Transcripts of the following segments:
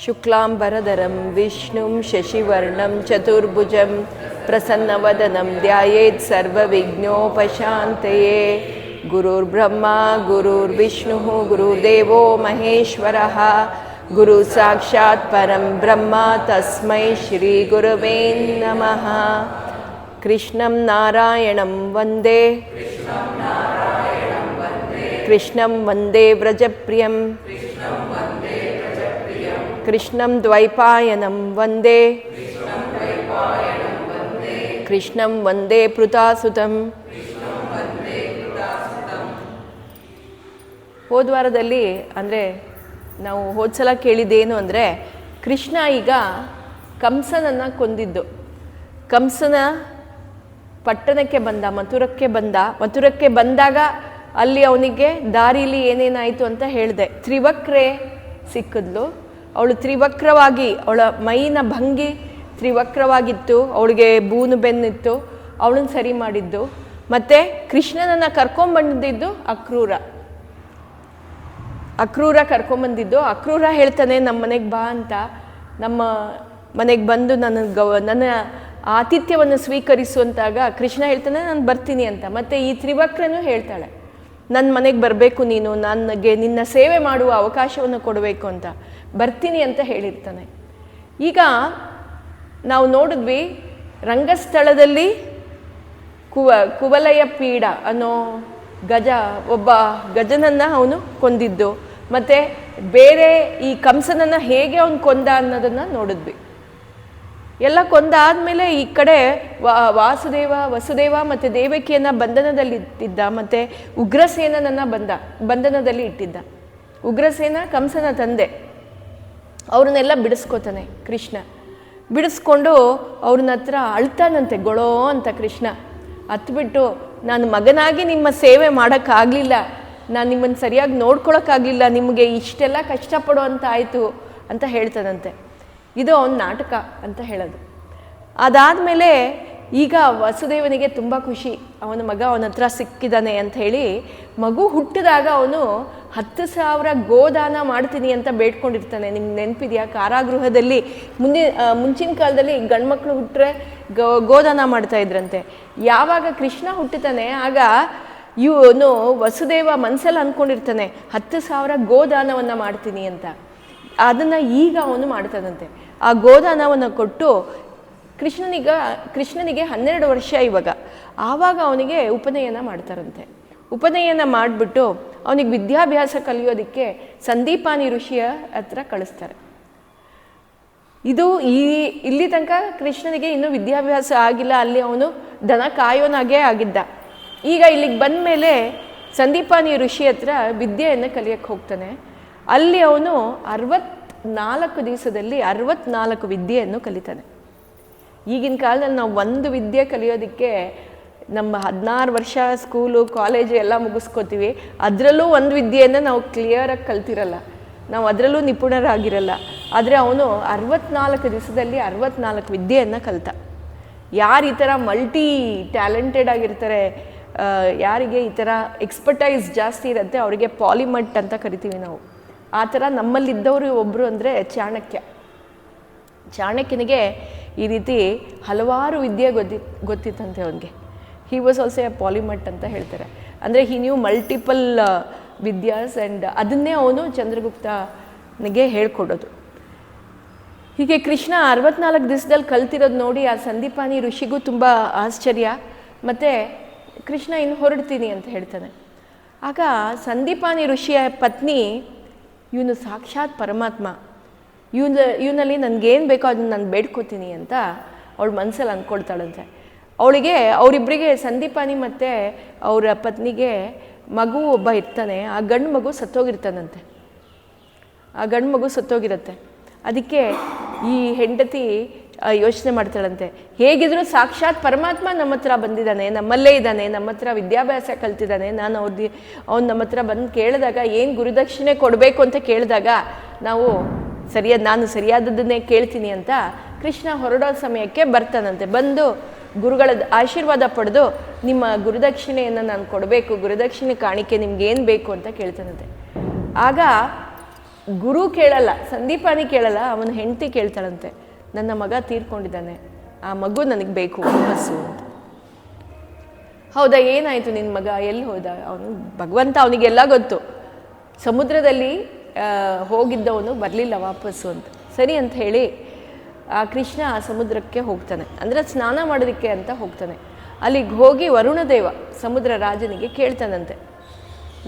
ಶುಕ್ಲಾಂಬರಧರಂ ವಿಷ್ಣುಂ ಶಶಿವರ್ಣಂ ಚತುರ್ಭುಜಂ ಪ್ರಸನ್ನವದನಂ ಧ್ಯಾಯೇತ್ ಸರ್ವವಿಘ್ನೋಪಶಾಂತಯೇ. ಗುರುರ್ಬ್ರಹ್ಮ ಗುರುರ್ವಿಷ್ಣು ಗುರುರ್ದೇವೋ ಮಹೇಶ್ವರಃ. ಗುರು ಸಾಕ್ಷಾತ್ ಪರಂ ಬ್ರಹ್ಮ ತಸ್ಮೈ ಶ್ರೀ ಗುರವೇ ನಮಃ. ಕೃಷ್ಣಂ ನಾರಾಯಣಂ ವಂದೇ ಕೃಷ್ಣಂ ವಂದೇ ವ್ರಜಪ್ರಿಯಂ ಕೃಷ್ಣಂ ದ್ವೈಪಾಯನಂ ವಂದೇ ಕೃಷ್ಣಂ ವಂದೇ ಪೃಥಾಸುತಂ. ಹೋದ ವಾರದಲ್ಲಿ ಅಂದರೆ ನಾವು ಹೋದ್ಸಲ ಕೇಳಿದ್ದೇನು ಅಂದರೆ, ಕೃಷ್ಣ ಈಗ ಕಂಸನನ್ನು ಕೊಂದಿದ್ದು. ಕಂಸನ ಪಟ್ಟಣಕ್ಕೆ ಬಂದ, ಮಥುರಕ್ಕೆ ಬಂದಾಗ ಅಲ್ಲಿ ಅವನಿಗೆ ದಾರಿಲಿ ಏನೇನಾಯಿತು ಅಂತ ಹೇಳಿದೆ. ತ್ರಿವಕ್ರೆ ಸಿಕ್ಕಿದ್ಲು. ಅವಳು ತ್ರಿವಕ್ರವಾಗಿ, ಅವಳ ಮೈನ ಭಂಗಿ ತ್ರಿವಕ್ರವಾಗಿತ್ತು, ಅವಳಿಗೆ ಬೂನು ಬೆನ್ನಿತ್ತು, ಅವಳನ್ನು ಸರಿ ಮಾಡಿದ್ದು. ಮತ್ತು ಕೃಷ್ಣನನ್ನು ಕರ್ಕೊಂಬಂದಿದ್ದು ಅಕ್ರೂರ ಕರ್ಕೊಂಬಂದಿದ್ದು. ಅಕ್ರೂರ ಹೇಳ್ತಾನೆ ನಮ್ಮ ಮನೆಗೆ ಬಾ ಅಂತ. ನಮ್ಮ ಮನೆಗೆ ಬಂದು ನನ್ನ ಆತಿಥ್ಯವನ್ನು ಸ್ವೀಕರಿಸುವಂತಾಗ ಕೃಷ್ಣ ಹೇಳ್ತಾನೆ ನಾನು ಬರ್ತೀನಿ ಅಂತ. ಮತ್ತು ಈ ತ್ರಿವಕ್ರನೂ ಹೇಳ್ತಾಳೆ ನನ್ನ ಮನೆಗೆ ಬರಬೇಕು, ನೀನು ನನಗೆ ನಿನ್ನ ಸೇವೆ ಮಾಡುವ ಅವಕಾಶವನ್ನು ಕೊಡಬೇಕು ಅಂತ, ಬರ್ತೀನಿ ಅಂತ ಹೇಳಿರ್ತಾನೆ. ಈಗ ನಾವು ನೋಡಿದ್ವಿ, ರಂಗಸ್ಥಳದಲ್ಲಿ ಕುವಲಯ ಪೀಡ ಅನ್ನೋ ಒಬ್ಬ ಗಜನನ್ನು ಅವನು ಕೊಂದಿದ್ದು, ಮತ್ತು ಬೇರೆ ಈ ಕಂಸನನ್ನು ಹೇಗೆ ಅವನು ಕೊಂದ ಅನ್ನೋದನ್ನು ನೋಡಿದ್ವಿ. ಎಲ್ಲ ಕೊಂದಾದಮೇಲೆ ಈ ಕಡೆ ವಸುದೇವ ಮತ್ತು ದೇವಕಿಯನ್ನು ಬಂಧನದಲ್ಲಿಟ್ಟಿದ್ದ, ಮತ್ತು ಉಗ್ರಸೇನನನ್ನು ಬಂಧನದಲ್ಲಿ ಇಟ್ಟಿದ್ದ. ಉಗ್ರಸೇನ ಕಂಸನ ತಂದೆ. ಅವ್ರನ್ನೆಲ್ಲ ಬಿಡಿಸ್ಕೋತಾನೆ ಕೃಷ್ಣ. ಬಿಡಿಸ್ಕೊಂಡು ಅವ್ರನ್ನ ಹತ್ರ ಅಳ್ತಾನಂತೆ, ಗೊಳೋ ಅಂತ ಕೃಷ್ಣ. ಹತ್ಬಿಟ್ಟು ನಾನು ಮಗನಾಗಿ ನಿಮ್ಮ ಸೇವೆ ಮಾಡೋಕ್ಕಾಗಲಿಲ್ಲ, ನಾನು ನಿಮ್ಮನ್ನು ಸರಿಯಾಗಿ ನೋಡ್ಕೊಳಕ್ಕಾಗಲಿಲ್ಲ, ನಿಮಗೆ ಇಷ್ಟೆಲ್ಲ ಕಷ್ಟಪಡೋ ಅಂತ ಆಯಿತು ಅಂತ ಹೇಳ್ತಾನಂತೆ. ಇದು ಅವನ ನಾಟಕ ಅಂತ ಹೇಳೋದು. ಅದಾದಮೇಲೆ ಈಗ ವಸುದೇವನಿಗೆ ತುಂಬ ಖುಷಿ, ಅವನ ಮಗ ಅವನ ಹತ್ರ ಸಿಕ್ಕಿದ್ದಾನೆ ಅಂತ ಹೇಳಿ. ಮಗು ಹುಟ್ಟಿದಾಗ ಅವನು 10,000 ಗೋದಾನ ಮಾಡ್ತೀನಿ ಅಂತ ಬೇಡ್ಕೊಂಡಿರ್ತಾನೆ. ನಿಮ್ಗೆ ನೆನಪಿದೆಯಾ? ಕಾರಾಗೃಹದಲ್ಲಿ ಮುಂಚಿನ ಕಾಲದಲ್ಲಿ ಗಂಡ್ಮಕ್ಳು ಹುಟ್ಟರೆ ಗೋದಾನ ಮಾಡ್ತಾ ಇದ್ರಂತೆ. ಯಾವಾಗ ಕೃಷ್ಣ ಹುಟ್ಟುತ್ತಾನೆ ಆಗ ಇವನು ವಸುದೇವ ಮನಸ್ಸಲ್ಲಿ ಅಂದ್ಕೊಂಡಿರ್ತಾನೆ 10,000 ಗೋದಾನವನ್ನು ಮಾಡ್ತೀನಿ ಅಂತ. ಅದನ್ನು ಈಗ ಅವನು ಮಾಡ್ತಾನಂತೆ. ಆ ಗೋದಾನವನ್ನು ಕೊಟ್ಟು ಕೃಷ್ಣನಿಗೆ 12 ವರ್ಷ ಇವಾಗ. ಆವಾಗ ಅವನಿಗೆ ಉಪನಯನ ಮಾಡ್ತಾರಂತೆ. ಉಪನಯನ ಮಾಡಿಬಿಟ್ಟು ಅವನಿಗೆ ವಿದ್ಯಾಭ್ಯಾಸ ಕಲಿಯೋದಕ್ಕೆ ಸಂದೀಪಾನಿ ಋಷಿಯ ಹತ್ರ ಕಳಿಸ್ತಾರೆ. ಇಲ್ಲಿ ತನಕ ಕೃಷ್ಣನಿಗೆ ಇನ್ನೂ ವಿದ್ಯಾಭ್ಯಾಸ ಆಗಿಲ್ಲ, ಅಲ್ಲಿ ಅವನು ದನ ಕಾಯೋನಾಗೇ ಆಗಿದ್ದ. ಈಗ ಇಲ್ಲಿಗೆ ಬಂದ ಮೇಲೆ ಸಂದೀಪಾನಿ ಋಷಿ ಹತ್ರ ವಿದ್ಯೆಯನ್ನು ಕಲಿಯಕ್ಕೆ ಹೋಗ್ತಾನೆ. ಅಲ್ಲಿ ಅವನು 64 ದಿವಸದಲ್ಲಿ 64 ವಿದ್ಯೆಯನ್ನು ಕಲಿತಾನೆ. ಈಗಿನ ಕಾಲದಲ್ಲಿ ನಾವು ಒಂದು ವಿದ್ಯೆ ಕಲಿಯೋದಕ್ಕೆ ನಮ್ಮ 16 ವರ್ಷ ಸ್ಕೂಲು ಕಾಲೇಜು ಎಲ್ಲ ಮುಗಿಸ್ಕೋತೀವಿ. ಅದರಲ್ಲೂ ಒಂದು ವಿದ್ಯೆಯನ್ನು ನಾವು ಕ್ಲಿಯರಾಗಿ ಕಲ್ತಿರಲ್ಲ, ನಾವು ಅದರಲ್ಲೂ ನಿಪುಣರಾಗಿರಲ್ಲ. ಆದರೆ ಅವನು 64 ದಿವಸದಲ್ಲಿ 64 ವಿದ್ಯೆಯನ್ನು ಕಲಿತ. ಯಾರು ಈ ಥರ ಮಲ್ಟಿ ಟ್ಯಾಲೆಂಟೆಡ್ ಆಗಿರ್ತಾರೆ, ಯಾರಿಗೆ ಈ ಥರ ಎಕ್ಸ್ಪರ್ಟೈಸ್ ಜಾಸ್ತಿ ಇರುತ್ತೆ, ಅವರಿಗೆ ಪಾಲಿಮಟ್ ಅಂತ ಕರಿತೀವಿ ನಾವು. ಆ ಥರ ನಮ್ಮಲ್ಲಿದ್ದವರು ಒಬ್ಬರು ಅಂದರೆ ಚಾಣಕ್ಯನಿಗೆ ಈ ರೀತಿ ಹಲವಾರು ವಿದ್ಯೆ ಗೊತ್ತಿತ್ತಂತೆ ಅವನಿಗೆ. ಹಿ ವಾಸ್ ಆಲ್ಸೋ ಎ ಪಾಲಿಮಟ್ ಅಂತ ಹೇಳ್ತಾರೆ. ಅಂದರೆ he knew multiple Vidya's and ಅದನ್ನೇ ಅವನು ಚಂದ್ರಗುಪ್ತನಿಗೆ ಹೇಳ್ಕೊಡೋದು. ಹೀಗೆ ಕೃಷ್ಣ 64 ದಿವಸದಲ್ಲಿ ಕಲ್ತಿರೋದು ನೋಡಿ ಆ ಸಂದೀಪಾನಿ ಋಷಿಗೂ ತುಂಬ ಆಶ್ಚರ್ಯ. ಮತ್ತು ಕೃಷ್ಣ ಇನ್ನು ಹೊರಡ್ತೀನಿ ಅಂತ ಹೇಳ್ತಾನೆ. ಆಗ ಸಂದೀಪಾನಿ ಋಷಿಯ ಪತ್ನಿ, ಇವನು ಸಾಕ್ಷಾತ್ ಪರಮಾತ್ಮ, ಇವನಲ್ಲಿ ನನಗೇನು ಬೇಕೋ ಅದನ್ನು ನಾನು ಬೇಡ್ಕೋತೀನಿ ಅಂತ ಅವಳ ಮನಸ್ಸಲ್ಲಿ ಅಂದ್ಕೊಳ್ತಾಳಂತೆ. ಅವರಿಬ್ಬರಿಗೆ ಸಂದೀಪಾನಿ ಮತ್ತು ಅವರ ಪತ್ನಿಗೆ ಮಗು ಒಬ್ಬ ಇರ್ತಾನೆ. ಆ ಗಂಡು ಮಗು ಸತ್ತೋಗಿರುತ್ತೆ. ಅದಕ್ಕೆ ಈ ಹೆಂಡತಿ ಯೋಚನೆ ಮಾಡ್ತಾಳಂತೆ, ಹೇಗಿದ್ರು ಸಾಕ್ಷಾತ್ ಪರಮಾತ್ಮ ನಮ್ಮ ಹತ್ರ ಬಂದಿದ್ದಾನೆ, ನಮ್ಮಲ್ಲೇ ಇದ್ದಾನೆ, ನಮ್ಮ ಹತ್ರ ವಿದ್ಯಾಭ್ಯಾಸ ಕಲ್ತಿದ್ದಾನೆ. ಅವ್ನು ನಮ್ಮ ಹತ್ರ ಬಂದು ಕೇಳಿದಾಗ ಏನು ಗುರುದಕ್ಷಿಣೆ ಕೊಡಬೇಕು ಅಂತ ಕೇಳಿದಾಗ ನಾನು ಸರಿಯಾದದ್ದನ್ನೇ ಕೇಳ್ತೀನಿ ಅಂತ ಕೃಷ್ಣ ಹೊರಡೋ ಸಮಯಕ್ಕೆ ಬರ್ತಾನಂತೆ. ಬಂದು ಗುರುಗಳ ಆಶೀರ್ವಾದ ಪಡೆದು ನಿಮ್ಮ ಗುರುದಕ್ಷಿಣೆಯನ್ನು ನಾನು ಕೊಡಬೇಕು, ಗುರುದಕ್ಷಿಣೆ ಕಾಣಿಕೆ ನಿಮ್ಗೇನು ಬೇಕು ಅಂತ ಕೇಳ್ತಾನಂತೆ. ಆಗ ಗುರು ಕೇಳಲ್ಲ, ಸಂದೀಪಾನಿ ಕೇಳಲ್ಲ, ಅವನ ಹೆಂಡತಿ ಕೇಳ್ತಾಳಂತೆ, ನನ್ನ ಮಗ ತೀರ್ಕೊಂಡಿದ್ದಾನೆ, ಆ ಮಗು ನನಗೆ ಬೇಕು ವಾಪಸ್ಸು ಅಂತ. ಹೌದಾ, ಏನಾಯಿತು ನಿನ್ನ ಮಗ, ಎಲ್ಲಿ ಹೋದ? ಅವನು ಭಗವಂತ, ಅವನಿಗೆಲ್ಲ ಗೊತ್ತು. ಸಮುದ್ರದಲ್ಲಿ ಹೋಗಿದ್ದವನು ಬರಲಿಲ್ಲ ವಾಪಸ್ಸು ಅಂತ. ಸರಿ ಅಂತ ಹೇಳಿ ಆ ಕೃಷ್ಣ ಆ ಸಮುದ್ರಕ್ಕೆ ಹೋಗ್ತಾನೆ, ಅಂದರೆ ಸ್ನಾನ ಮಾಡೋದಕ್ಕೆ ಅಂತ ಹೋಗ್ತಾನೆ. ಅಲ್ಲಿಗೆ ಹೋಗಿ ವರುಣದೇವ ಸಮುದ್ರ ರಾಜನಿಗೆ ಕೇಳ್ತಾನಂತೆ,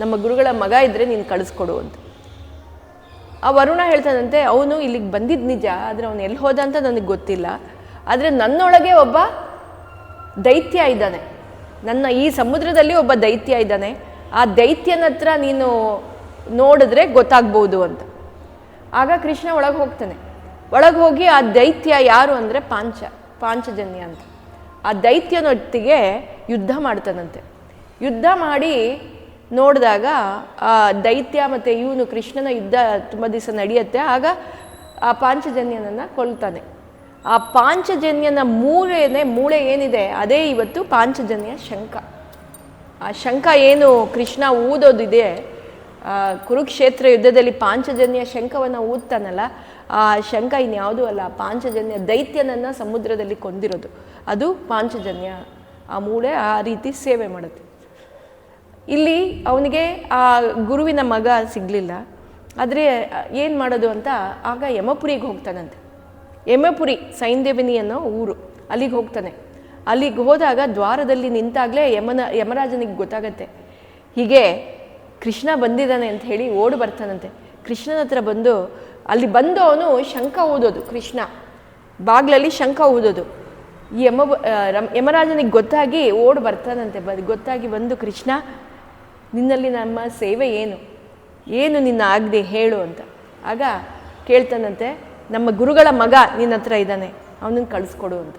ನಮ್ಮ ಗುರುಗಳ ಮಗ ಇದ್ದರೆ ನೀನು ಕಳಿಸ್ಕೊಡು ಅಂತ. ಆ ವರುಣ ಹೇಳ್ತಾನಂತೆ, ಅವನು ಇಲ್ಲಿಗೆ ಬಂದಿದ್ದು ನಿಜ, ಆದರೆ ಅವನು ಎಲ್ಲಿ ಹೋದ ಅಂತ ನನಗೆ ಗೊತ್ತಿಲ್ಲ. ಆದರೆ ನನ್ನೊಳಗೆ ಒಬ್ಬ ದೈತ್ಯ ಇದ್ದಾನೆ, ನನ್ನ ಈ ಸಮುದ್ರದಲ್ಲಿ ಒಬ್ಬ ದೈತ್ಯ ಇದ್ದಾನೆ, ಆ ದೈತ್ಯನ ಹತ್ರ ನೀನು ನೋಡಿದ್ರೆ ಗೊತ್ತಾಗ್ಬೋದು ಅಂತ. ಆಗ ಕೃಷ್ಣ ಒಳಗೆ ಹೋಗ್ತಾನೆ. ಒಳಗೆ ಹೋಗಿ ಆ ದೈತ್ಯ ಯಾರು ಅಂದರೆ ಪಾಂಚಜನ್ಯ ಅಂತ. ಆ ದೈತ್ಯನೊಟ್ಟಿಗೆ ಯುದ್ಧ ಮಾಡ್ತಾನಂತೆ. ಯುದ್ಧ ಮಾಡಿ ನೋಡಿದಾಗ ಆ ದೈತ್ಯ ಮತ್ತು ಇವನು ಕೃಷ್ಣನ ಯುದ್ಧ ತುಂಬ ದಿವಸ ನಡೆಯುತ್ತೆ. ಆಗ ಆ ಪಾಂಚಜನ್ಯನನ್ನು ಕೊಲ್ತಾನೆ. ಆ ಪಾಂಚಜನ್ಯನ ಮೂಳೆ ಏನಿದೆ ಅದೇ ಇವತ್ತು ಪಾಂಚಜನ್ಯ ಶಂಖ. ಆ ಶಂಖ ಏನು ಕೃಷ್ಣ ಊದೋದಿದೆ, ಕುರುಕ್ಷೇತ್ರ ಯುದ್ಧದಲ್ಲಿ ಪಾಂಚಜನ್ಯ ಶಂಖವನ್ನು ಊದ್ತಾನಲ್ಲ, ಆ ಶಂಖ ಇನ್ಯಾವುದೂ ಅಲ್ಲ, ಪಾಂಚಜನ್ಯ ದೈತ್ಯನನ್ನು ಸಮುದ್ರದಲ್ಲಿ ಕೊಂದಿರೋದು, ಅದು ಪಾಂಚಜನ್ಯ. ಆ ಮೂಳೆ ಆ ರೀತಿ ಸೇವೆ ಮಾಡುತ್ತೆ. ಇಲ್ಲಿ ಅವನಿಗೆ ಆ ಗುರುವಿನ ಮಗ ಸಿಗಲಿಲ್ಲ, ಆದರೆ ಏನು ಮಾಡೋದು ಅಂತ ಆಗ ಯಮಪುರಿಗೆ ಹೋಗ್ತಾನಂತೆ. ಯಮಪುರಿ ಸೈಂದೇವಿನಿ ಅನ್ನೋ ಊರು, ಅಲ್ಲಿಗೆ ಹೋಗ್ತಾನೆ. ಅಲ್ಲಿಗೆ ಹೋದಾಗ ದ್ವಾರದಲ್ಲಿ ನಿಂತಾಗಲೇ ಯಮರಾಜನಿಗೆ ಗೊತ್ತಾಗತ್ತೆ, ಹೀಗೆ ಕೃಷ್ಣ ಬಂದಿದ್ದಾನೆ ಅಂತ ಹೇಳಿ ಓಡಿ ಬರ್ತಾನಂತೆ. ಕೃಷ್ಣನ ಹತ್ರ ಬಂದು ಅಲ್ಲಿ ಬಂದು ಅವನು ಶಂಖ ಊದೋದು, ಕೃಷ್ಣ ಬಾಗ್ಲಲ್ಲಿ ಶಂಖ ಊದೋದು. ಈ ಯಮರಾಜನಿಗೆ ಗೊತ್ತಾಗಿ ಓಡಿ ಬರ್ತಾನಂತೆ. ಗೊತ್ತಾಗಿ ಬಂದು, ಕೃಷ್ಣ ನಿನ್ನಲ್ಲಿ ನಮ್ಮ ಸೇವೆ ಏನು ನಿನ್ನ ಆಗದೆ ಹೇಳು ಅಂತ. ಆಗ ಕೇಳ್ತಾನಂತೆ, ನಮ್ಮ ಗುರುಗಳ ಮಗ ನಿನ್ನ ಹತ್ರ ಇದ್ದಾನೆ, ಅವನನ್ನು ಕಳಿಸ್ಕೊಡು ಅಂತ.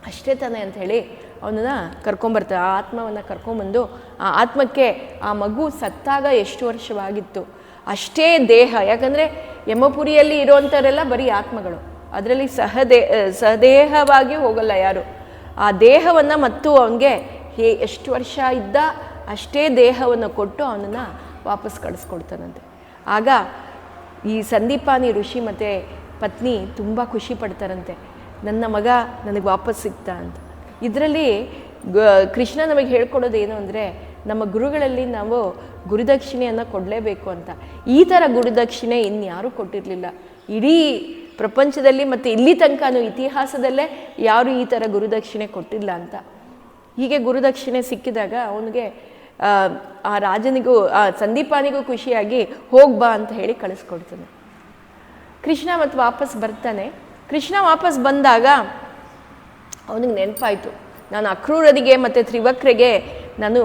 ಅಷ್ಟೇ ತಾನೆ ಅಂತ ಹೇಳಿ ಅವನನ್ನು ಕರ್ಕೊಂಬರ್ತಾರೆ. ಆ ಆತ್ಮವನ್ನು ಕರ್ಕೊಂಬಂದು, ಆ ಆತ್ಮಕ್ಕೆ ಆ ಮಗು ಸತ್ತಾಗ ಎಷ್ಟು ವರ್ಷವಾಗಿತ್ತು ಅಷ್ಟೇ ದೇಹ. ಯಾಕಂದರೆ ಯಮಪುರಿಯಲ್ಲಿ ಇರೋವಂಥವರೆಲ್ಲ ಬರೀ ಆತ್ಮಗಳು, ಅದರಲ್ಲಿ ಸಹದೇಹವಾಗಿ ಹೋಗಲ್ಲ ಯಾರು. ಆ ದೇಹವನ್ನು ಮತ್ತು ಅವನಿಗೆ ಎಷ್ಟು ವರ್ಷ ಇದ್ದ ಅಷ್ಟೇ ದೇಹವನ್ನು ಕೊಟ್ಟು ಅವನನ್ನು ವಾಪಸ್ ಕಳಿಸ್ಕೊಡ್ತಾನಂತೆ. ಆಗ ಈ ಸಂದೀಪಾನಿ ಋಷಿ ಮತ್ತು ಪತ್ನಿ ತುಂಬ ಖುಷಿ ಪಡ್ತಾರಂತೆ, ನನ್ನ ಮಗ ನನಗೆ ವಾಪಸ್ ಸಿಗ್ತಾ ಅಂತ. ಇದರಲ್ಲಿ ಕೃಷ್ಣ ನಮಗೆ ಹೇಳ್ಕೊಡೋದು ಏನು ಅಂದರೆ, ನಮ್ಮ ಗುರುಗಳಲ್ಲಿ ನಾವು ಗುರುದಕ್ಷಿಣೆಯನ್ನು ಕೊಡಲೇಬೇಕು ಅಂತ. ಈ ಥರ ಗುರುದಕ್ಷಿಣೆ ಇನ್ಯಾರೂ ಕೊಟ್ಟಿರಲಿಲ್ಲ ಇಡೀ ಪ್ರಪಂಚದಲ್ಲಿ, ಮತ್ತು ಇಲ್ಲಿ ತನಕನೂ ಇತಿಹಾಸದಲ್ಲೇ ಯಾರು ಈ ಥರ ಗುರುದಕ್ಷಿಣೆ ಕೊಟ್ಟಿಲ್ಲ ಅಂತ. ಹೀಗೆ ಗುರುದಕ್ಷಿಣೆ ಸಿಕ್ಕಿದಾಗ ಅವನಿಗೆ ಆ ರಾಜನಿಗೂ ಆ ಸಂದೀಪಾನಿಗೂ ಖುಷಿಯಾಗಿ ಹೋಗ್ಬಾ ಅಂತ ಹೇಳಿ ಕಳಿಸ್ಕೊಡ್ತಾನೆ. ಕೃಷ್ಣ ಮತ್ತು ವಾಪಸ್ ಬರ್ತಾನೆ. ಕೃಷ್ಣ ವಾಪಸ್ ಬಂದಾಗ ಅವನಿಗೆ ನೆನಪಾಯಿತು, ನಾನು ಅಕ್ರೂರನಿಗೆ ಮತ್ತು ತ್ರಿವಕ್ರೆಗೆ ನಾನು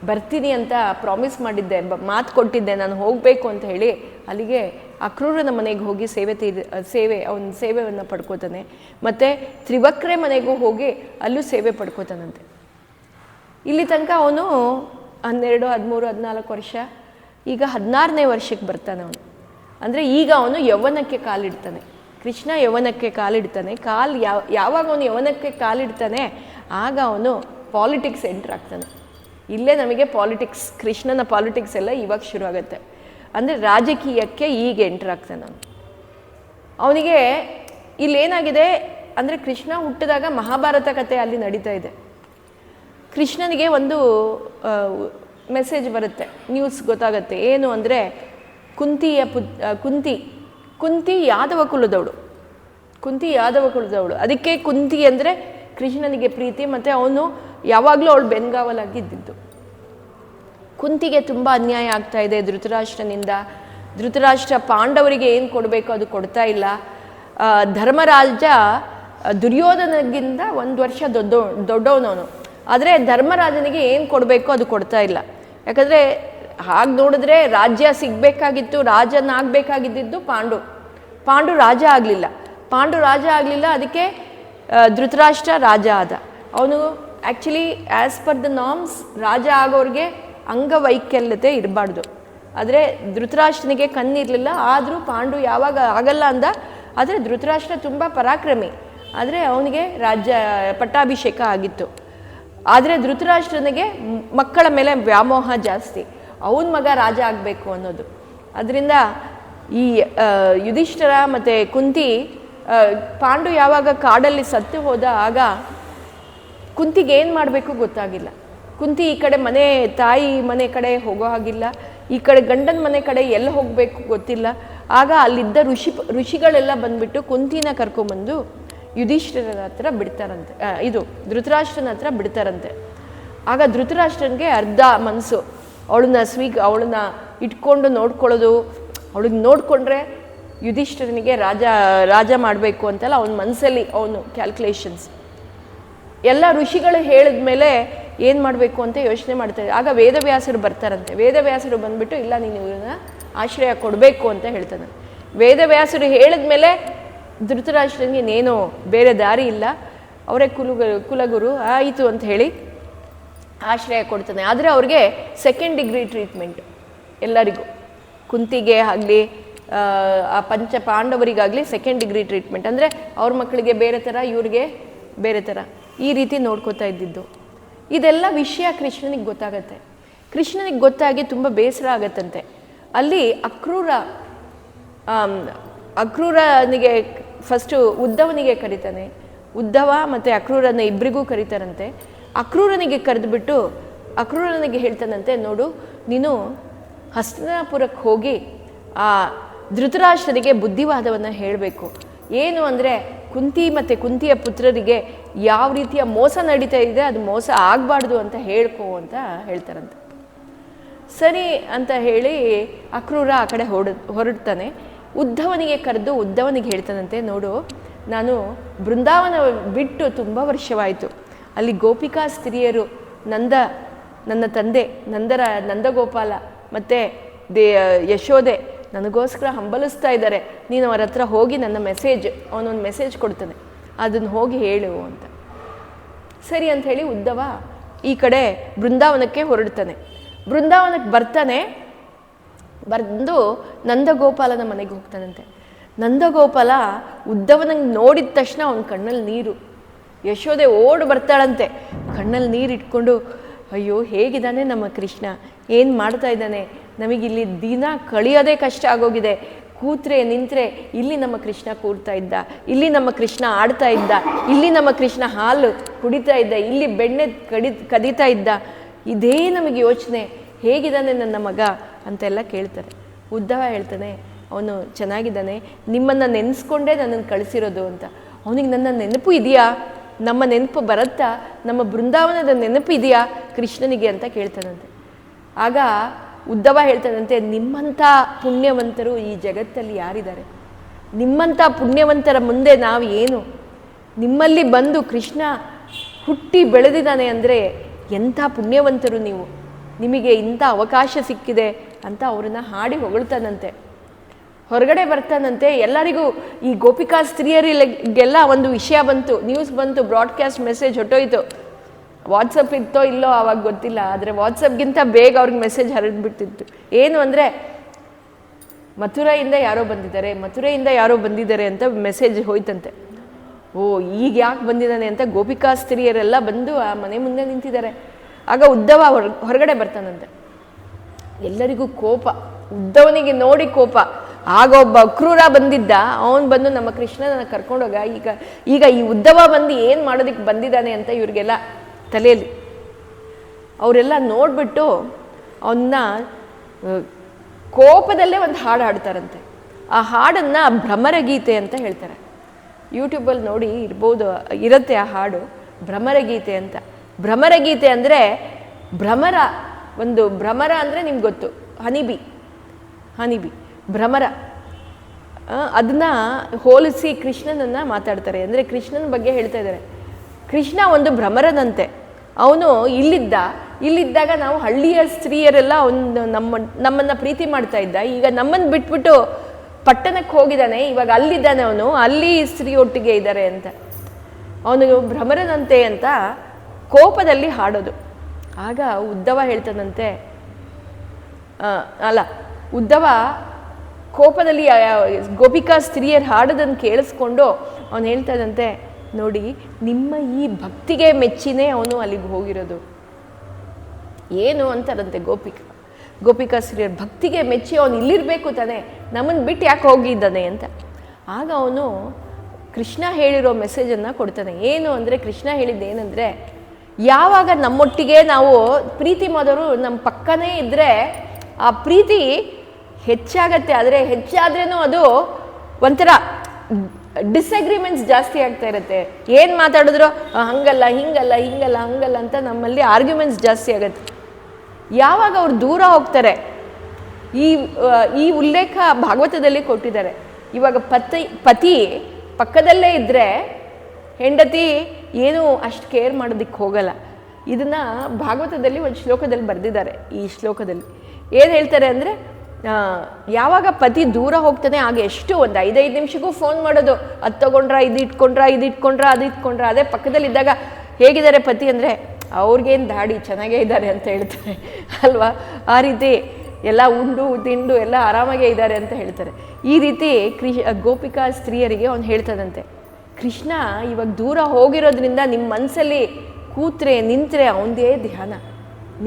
ಬರ್ತೀನಿ ಅಂತ ಪ್ರಾಮಿಸ್ ಮಾಡಿದ್ದೆ, ಮಾತು ಕೊಟ್ಟಿದ್ದೆ, ನಾನು ಹೋಗಬೇಕು ಅಂತ ಹೇಳಿ ಅಲ್ಲಿಗೆ ಅಕ್ರೂರನ ಮನೆಗೆ ಹೋಗಿ ಅವನ ಸೇವೆಯನ್ನು ಪಡ್ಕೋತಾನೆ. ಮತ್ತು ತ್ರಿವಕ್ರೆ ಮನೆಗೂ ಹೋಗಿ ಅಲ್ಲೂ ಸೇವೆ ಪಡ್ಕೋತಾನಂತೆ. ಇಲ್ಲಿ ತನಕ ಅವನು 12, 13, 14 ವರ್ಷ, ಈಗ 16ನೇ ವರ್ಷಕ್ಕೆ ಬರ್ತಾನೆ ಅವನು. ಅಂದರೆ ಈಗ ಅವನು ಯೌವನಕ್ಕೆ ಕಾಲಿಡ್ತಾನೆ. ಕೃಷ್ಣ ಯೌವನಕ್ಕೆ ಕಾಲಿಡ್ತಾನೆ. ಯಾವಾಗ ಅವನು ಯೌವನಕ್ಕೆ ಕಾಲಿಡ್ತಾನೆ ಆಗ ಅವನು ಪಾಲಿಟಿಕ್ಸ್ ಎಂಟ್ರ್ ಆಗ್ತಾನೆ. ಇಲ್ಲೇ ನಮಗೆ ಪಾಲಿಟಿಕ್ಸ್, ಕೃಷ್ಣನ ಪಾಲಿಟಿಕ್ಸ್ ಎಲ್ಲ ಇವಾಗ ಶುರು ಆಗುತ್ತೆ. ಅಂದರೆ ರಾಜಕೀಯಕ್ಕೆ ಈಗ ಎಂಟ್ರ್ ಆಗ್ತಾನೆ ಅವನು. ಅವನಿಗೆ ಇಲ್ಲೇನಾಗಿದೆ ಅಂದರೆ, ಕೃಷ್ಣ ಹುಟ್ಟಿದಾಗ ಮಹಾಭಾರತ ಕಥೆ ಅಲ್ಲಿ ನಡೀತಾ ಇದೆ. ಕೃಷ್ಣನಿಗೆ ಒಂದು ಮೆಸೇಜ್ ಬರುತ್ತೆ, ನ್ಯೂಸ್ ಗೊತ್ತಾಗುತ್ತೆ. ಏನು ಅಂದರೆ, ಕುಂತಿ ಯಾದವ ಕುಲದವಳು. ಅದಕ್ಕೆ ಕುಂತಿ ಅಂದರೆ ಕೃಷ್ಣನಿಗೆ ಪ್ರೀತಿ, ಮತ್ತು ಅವನು ಯಾವಾಗಲೂ ಅವಳು ಬೆನ್ಗಾವಲಾಗಿದ್ದಿದ್ದು. ಕುಂತಿಗೆ ತುಂಬ ಅನ್ಯಾಯ ಆಗ್ತಾ ಇದೆ ಧೃತರಾಷ್ಟ್ರನಿಂದ. ಧೃತರಾಷ್ಟ್ರ ಪಾಂಡವರಿಗೆ ಏನು ಕೊಡಬೇಕು ಅದು ಕೊಡ್ತಾ ಇಲ್ಲ. ಧರ್ಮರಾಜ ದುರ್ಯೋಧನಗಿಂತ 1 ವರ್ಷ ದೊಡ್ಡವನವನು, ಆದರೆ ಧರ್ಮರಾಜನಿಗೆ ಏನು ಕೊಡಬೇಕು ಅದು ಕೊಡ್ತಾ ಇಲ್ಲ. ಯಾಕಂದರೆ ಹಾಗೆ ನೋಡಿದ್ರೆ ರಾಜ್ಯ ಸಿಗಬೇಕಾಗಿತ್ತು, ರಾಜನಾಗಬೇಕಾಗಿದ್ದು ಪಾಂಡು ರಾಜ ಆಗಲಿಲ್ಲ. ಅದಕ್ಕೆ ಧೃತರಾಷ್ಟ್ರ ರಾಜ ಆದ. ಅವನು actually as per the norms ರಾಜ ಆಗೋರಿಗೆ ಅಂಗವೈಕಲ್ಯತೆ ಇರಬಾರ್ದು. ಆದರೆ ಧೃತರಾಷ್ಟ್ರನಿಗೆ ಕಣ್ಣಿರಲಿಲ್ಲ, ಆದರೂ ಪಾಂಡು ಯಾವಾಗ ಆಗಲ್ಲ ಅಂದ. ಆದರೆ ಧೃತರಾಷ್ಟ್ರ ತುಂಬ ಪರಾಕ್ರಮಿ, ಆದರೆ ಅವನಿಗೆ ಪಟ್ಟಾಭಿಷೇಕ ಆಗಿತ್ತು. ಆದರೆ ಧೃತರಾಷ್ಟ್ರನಿಗೆ ಮಕ್ಕಳ ಮೇಲೆ ವ್ಯಾಮೋಹ ಜಾಸ್ತಿ, ಅವನ ಮಗ ರಾಜ ಆಗಬೇಕು ಅನ್ನೋದು. ಅದರಿಂದ ಈ ಯುಧಿಷ್ಠಿರ ಮತ್ತು ಕುಂತಿ, ಪಾಂಡು ಯಾವಾಗ ಕಾಡಲ್ಲಿ ಸತ್ತು ಹೋದ ಆಗ ಕುಂತಿಗೆ ಏನು ಮಾಡಬೇಕು ಗೊತ್ತಾಗಿಲ್ಲ. ಕುಂತಿ ಈ ಕಡೆ ತಾಯಿ ಮನೆ ಕಡೆ ಹೋಗೋ ಹಾಗಿಲ್ಲ, ಈ ಕಡೆ ಗಂಡನ ಮನೆ ಕಡೆ ಎಲ್ಲಿ ಹೋಗಬೇಕು ಗೊತ್ತಿಲ್ಲ. ಆಗ ಅಲ್ಲಿದ್ದ ಋಷಿಗಳೆಲ್ಲ ಬಂದ್ಬಿಟ್ಟು ಕುಂತಿನ ಕರ್ಕೊಂಬಂದು ಯುಧಿಷ್ಠಿರನ ಹತ್ರ ಬಿಡ್ತಾರಂತೆ, ಧೃತರಾಷ್ಟ್ರನ ಹತ್ರ ಬಿಡ್ತಾರಂತೆ. ಆಗ ಧೃತರಾಷ್ಟ್ರನಿಗೆ ಅರ್ಧ ಮನಸ್ಸು, ಅವಳನ್ನ ಇಟ್ಕೊಂಡು ನೋಡ್ಕೊಳ್ಳೋದು, ಅವಳಿಗೆ ನೋಡಿಕೊಂಡ್ರೆ ಯುಧಿಷ್ಠಿರನಿಗೆ ರಾಜ ಮಾಡಬೇಕು ಅಂತೆಲ್ಲ ಅವನ ಮನಸ್ಸಲ್ಲಿ ಅವನು ಕ್ಯಾಲ್ಕುಲೇಷನ್ಸ್. ಎಲ್ಲ ಋಷಿಗಳು ಹೇಳಿದ ಮೇಲೆ ಏನು ಮಾಡಬೇಕು ಅಂತ ಯೋಚನೆ ಮಾಡ್ತಾರೆ. ಆಗ ವೇದವ್ಯಾಸರು ಬರ್ತಾರಂತೆ. ವೇದವ್ಯಾಸರು ಬಂದ್ಬಿಟ್ಟು ಇಲ್ಲ, ನೀನು ಇವನ್ನ ಆಶ್ರಯ ಕೊಡಬೇಕು ಅಂತ ಹೇಳ್ತಾನೆ. ವೇದವ್ಯಾಸರು ಹೇಳಿದ ಮೇಲೆ ಧೃತರಾಷ್ಟ್ರನಿಗೆ ಇನ್ನೇನೋ ಬೇರೆ ದಾರಿ ಇಲ್ಲ, ಅವರೇ ಕುಲಗುರು ಆಯಿತು ಅಂತ ಹೇಳಿ ಆಶ್ರಯ ಕೊಡ್ತಾನೆ. ಆದರೆ ಅವ್ರಿಗೆ ಸೆಕೆಂಡ್ ಡಿಗ್ರಿ ಟ್ರೀಟ್ಮೆಂಟ್ ಎಲ್ಲರಿಗೂ, ಕುಂತಿಗೆ ಆಗಲಿ ಆ ಪಂಚ ಪಾಂಡವರಿಗಾಗಲಿ ಸೆಕೆಂಡ್ ಡಿಗ್ರಿ ಟ್ರೀಟ್ಮೆಂಟ್. ಅಂದರೆ ಅವ್ರ ಮಕ್ಕಳಿಗೆ ಬೇರೆ ಥರ, ಇವ್ರಿಗೆ ಬೇರೆ ಥರ, ಈ ರೀತಿ ನೋಡ್ಕೋತಾ ಇದ್ದಿದ್ದು. ಇದೆಲ್ಲ ವಿಷಯ ಕೃಷ್ಣನಿಗೆ ಗೊತ್ತಾಗತ್ತೆ. ಕೃಷ್ಣನಿಗೆ ಗೊತ್ತಾಗಿ ತುಂಬ ಬೇಸರ ಆಗತ್ತಂತೆ. ಅಲ್ಲಿ ಅಕ್ರೂರನಿಗೆ ಫಸ್ಟು ಉದ್ಧವನಿಗೆ ಕರೀತಾನೆ. ಉದ್ಧವ ಮತ್ತು ಅಕ್ರೂರನ ಇಬ್ಬರಿಗೂ ಕರೀತಾರಂತೆ. ಅಕ್ರೂರನಿಗೆ ಕರೆದುಬಿಟ್ಟು ಅಕ್ರೂರನಿಗೆ ಹೇಳ್ತಾನಂತೆ, ನೋಡು, ನೀನು ಹಸ್ತಿನಾಪುರಕ್ಕೆ ಹೋಗಿ ಆ ಧೃತರಾಷ್ಟ್ರನಿಗೆ ಬುದ್ಧಿವಾದವನ್ನು ಹೇಳಬೇಕು. ಏನು ಅಂದರೆ ಕುಂತಿ ಮತ್ತು ಕುಂತಿಯ ಪುತ್ರರಿಗೆ ಯಾವ ರೀತಿಯ ಮೋಸ ನಡೀತಾ ಇದೆ, ಅದು ಮೋಸ ಆಗಬಾರ್ದು ಅಂತ ಹೇಳ್ಕೊ ಅಂತ ಹೇಳ್ತಾರಂತೆ. ಸರಿ ಅಂತ ಹೇಳಿ ಅಕ್ರೂರ ಆ ಕಡೆ ಹೊರಡ್ತಾನೆ. ಉದ್ಧವನಿಗೆ ಕರೆದು ಉದ್ಧವನಿಗೆ ಹೇಳ್ತಾನಂತೆ, ನೋಡು, ನಾನು ಬೃಂದಾವನ ಬಿಟ್ಟು ತುಂಬ ವರ್ಷವಾಯಿತು. ಅಲ್ಲಿ ಗೋಪಿಕಾ ಸ್ತ್ರೀಯರು ನನ್ನ ತಂದೆ ನಂದಗೋಪಾಲ ಮತ್ತು ಯಶೋದೆ ನನಗೋಸ್ಕರ ಹಂಬಲಿಸ್ತಾ ಇದ್ದಾರೆ. ನೀನು ಅವರ ಹತ್ರ ಹೋಗಿ ಅವನೊಂದು ಮೆಸೇಜ್ ಕೊಡ್ತಾನೆ, ಅದನ್ನು ಹೋಗಿ ಹೇಳು ಅಂತ. ಸರಿ ಅಂತ ಹೇಳಿ ಉದ್ಧವ ಈ ಕಡೆ ಬೃಂದಾವನಕ್ಕೆ ಹೊರಡ್ತಾನೆ. ಬೃಂದಾವನಕ್ಕೆ ಬಂದು ನಂದಗೋಪಾಲನ ಮನೆಗೆ ಹೋಗ್ತಾನಂತೆ. ನಂದಗೋಪಾಲ ಉದ್ಧವನಿಗೆ ನೋಡಿದ ತಕ್ಷಣ ಅವನ ಕಣ್ಣಲ್ಲಿ ನೀರು. ಯಶೋದೆ ಓಡಿ ಬರ್ತಾಳಂತೆ, ಕಣ್ಣಲ್ಲಿ ನೀರು ಇಟ್ಕೊಂಡು, ಅಯ್ಯೋ ಹೇಗಿದ್ದಾನೆ ನಮ್ಮ ಕೃಷ್ಣ, ಏನು ಮಾಡ್ತಾ ಇದ್ದಾನೆ, ನಮಗಿಲ್ಲಿ ದಿನ ಕಳಿಯೋದೇ ಕಷ್ಟ ಆಗೋಗಿದೆ. ಕೂತ್ರೆ ನಿಂತರೆ ಇಲ್ಲಿ ನಮ್ಮ ಕೃಷ್ಣ ಕೂರ್ತಾ ಇದ್ದ, ಇಲ್ಲಿ ನಮ್ಮ ಕೃಷ್ಣ ಆಡ್ತಾ ಇದ್ದ, ಇಲ್ಲಿ ನಮ್ಮ ಕೃಷ್ಣ ಹಾಲು ಕುಡಿತಾ ಇದ್ದ, ಇಲ್ಲಿ ಬೆಣ್ಣೆ ಕದೀತಾ ಇದ್ದ, ಇದೇ ನಮಗೆ ಯೋಚನೆ, ಹೇಗಿದ್ದಾನೆ ನನ್ನ ಮಗ ಅಂತೆಲ್ಲ ಕೇಳ್ತಾರೆ. ಉದ್ಧವ ಹೇಳ್ತಾನೆ, ಅವನು ಚೆನ್ನಾಗಿದ್ದಾನೆ, ನಿಮ್ಮನ್ನು ನೆನೆಸ್ಕೊಂಡೇ ನನ್ನನ್ನು ಕಳಿಸಿರೋದು ಅಂತ. ಅವನಿಗೆ ನನ್ನ ನೆನಪು ಇದೆಯಾ, ನಮ್ಮ ನೆನಪು ಬರುತ್ತಾ, ನಮ್ಮ ಬೃಂದಾವನದ ನೆನಪು ಇದೆಯಾ ಕೃಷ್ಣನಿಗೆ ಅಂತ ಕೇಳ್ತಾನಂತೆ. ಆಗ ಉದ್ಧವ ಹೇಳ್ತಾನಂತೆ, ನಿಮ್ಮಂಥ ಪುಣ್ಯವಂತರು ಈ ಜಗತ್ತಲ್ಲಿ ಯಾರಿದ್ದಾರೆ, ನಿಮ್ಮಂಥ ಪುಣ್ಯವಂತರ ಮುಂದೆ ನಾವು ಏನು, ನಿಮ್ಮಲ್ಲಿ ಬಂದು ಕೃಷ್ಣ ಹುಟ್ಟಿ ಬೆಳೆದಿದ್ದಾನೆ ಅಂದರೆ ಎಂಥ ಪುಣ್ಯವಂತರು ನೀವು, ನಿಮಗೆ ಇಂಥ ಅವಕಾಶ ಸಿಕ್ಕಿದೆ ಅಂತ ಅವ್ರನ್ನ ಹಾಡಿ ಹೊಗಳ್ತಾನಂತೆ. ಹೊರಗಡೆ ಬರ್ತಾನಂತೆ. ಎಲ್ಲರಿಗೂ ಈ ಗೋಪಿಕಾ ಸ್ತ್ರೀಯರಿಗೆಲ್ಲ ಒಂದು ವಿಷಯ ಬಂತು, ನ್ಯೂಸ್ ಬಂತು, ಬ್ರಾಡ್ಕಾಸ್ಟ್ ಮೆಸೇಜ್ ಹೊಟ್ಟೋಯ್ತು. ವಾಟ್ಸಪ್ ಇತ್ತೋ ಇಲ್ಲೋ ಆವಾಗ ಗೊತ್ತಿಲ್ಲ, ಆದರೆ ವಾಟ್ಸಪ್ಗಿಂತ ಬೇಗ ಅವ್ರಿಗೆ ಮೆಸೇಜ್ ಹರಡ್ಬಿಡ್ತಿತ್ತು. ಏನು ಅಂದರೆ ಮಥುರೆಯಿಂದ ಯಾರೋ ಬಂದಿದ್ದಾರೆ ಅಂತ ಮೆಸೇಜ್ ಹೋಯ್ತಂತೆ. ಓ, ಈಗ ಯಾಕೆ ಬಂದಿದ್ದಾನೆ ಅಂತ ಗೋಪಿಕಾ ಸ್ತ್ರೀಯರೆಲ್ಲ ಬಂದು ಆ ಮನೆ ಮುಂದೆ ನಿಂತಿದ್ದಾರೆ. ಆಗ ಉದ್ಧವ ಹೊರಗಡೆ ಬರ್ತಾನಂತೆ. ಎಲ್ಲರಿಗೂ ಕೋಪ, ಉದ್ಧವನಿಗೆ ನೋಡಿ ಕೋಪ. ಆಗ ಒಬ್ಬ ಅಕ್ರೂರ ಬಂದಿದ್ದ, ಅವನು ಬಂದು ನಮ್ಮ ಕೃಷ್ಣನ ಕರ್ಕೊಂಡೋಗ, ಈಗ ಈ ಉದ್ಧವ ಬಂದು ಏನು ಮಾಡೋದಕ್ಕೆ ಬಂದಿದ್ದಾನೆ ಅಂತ ಇವ್ರಿಗೆಲ್ಲ ತಲೆಯಲ್ಲಿ. ಅವರೆಲ್ಲ ನೋಡ್ಬಿಟ್ಟು ಅವನ್ನ ಕೋಪದಲ್ಲೇ ಒಂದು ಹಾಡು ಹಾಡ್ತಾರಂತೆ. ಆ ಹಾಡನ್ನು ಭ್ರಮರಗೀತೆ ಅಂತ ಹೇಳ್ತಾರೆ. ಯೂಟ್ಯೂಬಲ್ಲಿ ನೋಡಿ ಇರುತ್ತೆ ಆ ಹಾಡು, ಭ್ರಮರಗೀತೆ ಅಂತ. ಭ್ರಮರಗೀತೆ ಅಂದರೆ ಭ್ರಮರ ಅಂದರೆ ನಿಮ್ಗೆ ಗೊತ್ತು, ಹನಿಬಿ ಭ್ರಮರ. ಅದನ್ನು ಹೋಲಿಸಿ ಕೃಷ್ಣನನ್ನು ಮಾತಾಡ್ತಾರೆ. ಅಂದರೆ ಕೃಷ್ಣನ ಬಗ್ಗೆ ಹೇಳ್ತಾ ಇದ್ದಾರೆ. ಕೃಷ್ಣ ಒಂದು ಭ್ರಮರನಂತೆ. ಅವನು ಇಲ್ಲಿದ್ದಾಗ ನಾವು ಹಳ್ಳಿಯ ಸ್ತ್ರೀಯರೆಲ್ಲ ನಮ್ಮನ್ನು ಪ್ರೀತಿ ಮಾಡ್ತಾ ಇದ್ದ. ಈಗ ನಮ್ಮನ್ನು ಬಿಟ್ಬಿಟ್ಟು ಪಟ್ಟಣಕ್ಕೆ ಹೋಗಿದ್ದಾನೆ, ಇವಾಗ ಅಲ್ಲಿದ್ದಾನೆ ಅವನು, ಅಲ್ಲಿ ಸ್ತ್ರೀ ಒಟ್ಟಿಗೆ ಇದ್ದಾರೆ ಅಂತ. ಅವನು ಭ್ರಮರನಂತೆ ಅಂತ ಕೋಪದಲ್ಲಿ ಹಾಡೋದು. ಆಗ ಉದ್ಧವ ಹೇಳ್ತಾನಂತೆ, ಉದ್ಧವ ಕೋಪದಲ್ಲಿ ಗೋಪಿಕಾ ಸ್ತ್ರೀಯರು ಹಾಡೋದನ್ನು ಕೇಳಿಸ್ಕೊಂಡು ಅವನು ಹೇಳ್ತಾನಂತೆ, ನೋಡಿ, ನಿಮ್ಮ ಈ ಭಕ್ತಿಗೆ ಮೆಚ್ಚಿನೇ ಅವನು ಅಲ್ಲಿಗೆ ಹೋಗಿರೋದು. ಏನು ಅಂತಾರಂತೆ ಗೋಪಿಕಾಸ್ತ್ರೀಯರ ಭಕ್ತಿಗೆ ಮೆಚ್ಚಿ ಅವನು ಇಲ್ಲಿರಬೇಕು ತಾನೆ, ನಮ್ಮನ್ನು ಬಿಟ್ಟು ಯಾಕೆ ಹೋಗಿದ್ದಾನೆ ಅಂತ. ಆಗ ಅವನು ಕೃಷ್ಣ ಹೇಳಿರೋ ಮೆಸೇಜನ್ನು ಕೊಡ್ತಾನೆ. ಏನು ಅಂದರೆ, ಕೃಷ್ಣ ಹೇಳಿದ್ದು ಏನಂದರೆ, ಯಾವಾಗ ನಮ್ಮೊಟ್ಟಿಗೆ ನಾವು ಪ್ರೀತಿ ಮಾಡೋರು ನಮ್ಮ ಪಕ್ಕನೇ ಇದ್ದರೆ ಆ ಪ್ರೀತಿ ಹೆಚ್ಚಾಗತ್ತೆ. ಆದರೆ ಹೆಚ್ಚಾದ್ರೂ ಅದು ಒಂಥರ ಡಿಸ್ಅಗ್ರಿಮೆಂಟ್ಸ್ ಜಾಸ್ತಿ ಆಗ್ತಾ ಇರುತ್ತೆ. ಏನು ಮಾತಾಡಿದ್ರು ಹಂಗಲ್ಲ ಹಿಂಗಲ್ಲ ಹಿಂಗಲ್ಲ ಹಂಗಲ್ಲ ಅಂತ ನಮ್ಮಲ್ಲಿ ಆರ್ಗ್ಯುಮೆಂಟ್ಸ್ ಜಾಸ್ತಿ ಆಗುತ್ತೆ. ಯಾವಾಗ ಅವ್ರು ದೂರ ಹೋಗ್ತಾರೆ, ಈ ಉಲ್ಲೇಖ ಭಾಗವತದಲ್ಲಿ ಕೊಟ್ಟಿದ್ದಾರೆ. ಇವಾಗ ಪತಿ ಪಕ್ಕದಲ್ಲೇ ಇದ್ದರೆ ಹೆಂಡತಿ ಏನೂ ಅಷ್ಟು ಕೇರ್ ಮಾಡೋದಕ್ಕೆ ಹೋಗಲ್ಲ. ಇದನ್ನು ಭಾಗವತದಲ್ಲಿ ಒಂದು ಶ್ಲೋಕದಲ್ಲಿ ಬರೆದಿದ್ದಾರೆ. ಈ ಶ್ಲೋಕದಲ್ಲಿ ಏನು ಹೇಳ್ತಾರೆ ಅಂದರೆ, ಯಾವಾಗ ಪತಿ ದೂರ ಹೋಗ್ತಾನೆ ಆಗ ಎಷ್ಟು ಒಂದು 5 ನಿಮಿಷಕ್ಕೂ ಫೋನ್ ಮಾಡೋದು, ಅದು ತೊಗೊಂಡ್ರ, ಇದು ಇಟ್ಕೊಂಡ್ರ, ಅದು ಇಟ್ಕೊಂಡ್ರ. ಅದೇ ಪಕ್ಕದಲ್ಲಿದ್ದಾಗ ಹೇಗಿದ್ದಾರೆ ಪತಿ ಅಂದರೆ, ಅವ್ರಿಗೇನು ದಾಡಿ ಚೆನ್ನಾಗೇ ಇದ್ದಾರೆ ಅಂತ ಹೇಳ್ತಾರೆ ಅಲ್ವಾ. ಆ ರೀತಿ ಎಲ್ಲ ಉಂಡು ತಿಂಡು ಎಲ್ಲ ಆರಾಮಾಗೇ ಇದ್ದಾರೆ ಅಂತ ಹೇಳ್ತಾರೆ. ಈ ರೀತಿ ಗೋಪಿಕಾ ಸ್ತ್ರೀಯರಿಗೆ ಅವ್ನು ಹೇಳ್ತಾನಂತೆ, ಕೃಷ್ಣ ಇವಾಗ ದೂರ ಹೋಗಿರೋದ್ರಿಂದ ನಿಮ್ಮ ಮನಸ್ಸಲ್ಲಿ ಕೂತ್ರೆ ನಿಂತರೆ ಅವನದೇ ಧ್ಯಾನ.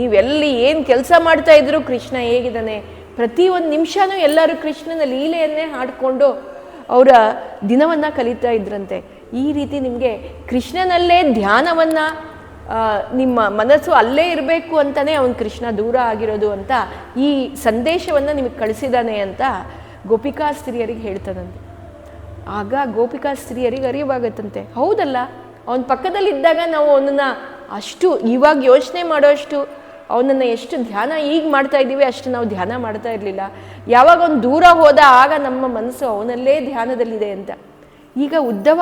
ನೀವೆಲ್ಲಿ ಏನು ಕೆಲಸ ಮಾಡ್ತಾ ಇದ್ರು ಕೃಷ್ಣ ಹೇಗಿದ್ದಾನೆ, ಪ್ರತಿ ಒಂದು ನಿಮಿಷನೂ ಎಲ್ಲರೂ ಕೃಷ್ಣನ ಲೀಲೆಯನ್ನೇ ಹಾಡಿಕೊಂಡು ಅವರ ದಿನವನ್ನು ಕಲಿತಾ ಇದ್ರಂತೆ. ಈ ರೀತಿ ನಿಮಗೆ ಕೃಷ್ಣನಲ್ಲೇ ಧ್ಯಾನವನ್ನು, ನಿಮ್ಮ ಮನಸ್ಸು ಅಲ್ಲೇ ಇರಬೇಕು ಅಂತಲೇ ಅವನು ಕೃಷ್ಣ ದೂರ ಆಗಿರೋದು ಅಂತ ಈ ಸಂದೇಶವನ್ನು ನಿಮಗೆ ಕಳಿಸಿದ್ದಾನೆ ಅಂತ ಗೋಪಿಕಾ ಸ್ತ್ರೀಯರಿಗೆ ಹೇಳ್ತಾನಂತೆ. ಆಗ ಗೋಪಿಕಾ ಸ್ತ್ರೀಯರಿಗೆ ಅರಿವಾಗತ್ತಂತೆ, ಹೌದಲ್ಲ, ಅವನ ಪಕ್ಕದಲ್ಲಿದ್ದಾಗ ನಾವು ಅವನನ್ನು ಅಷ್ಟು ಇವಾಗ ಯೋಚನೆ ಮಾಡೋಷ್ಟು ಅವನನ್ನು ಎಷ್ಟು ಧ್ಯಾನ ಈಗ ಮಾಡ್ತಾ ಇದ್ದೀವಿ ಅಷ್ಟು ನಾವು ಧ್ಯಾನ ಮಾಡ್ತಾ ಇರಲಿಲ್ಲ. ಯಾವಾಗ ಅವನು ದೂರ ಹೋದ ಆಗ ನಮ್ಮ ಮನಸ್ಸು ಅವನಲ್ಲೇ ಧ್ಯಾನದಲ್ಲಿದೆ ಅಂತ. ಈಗ ಉದ್ಧವ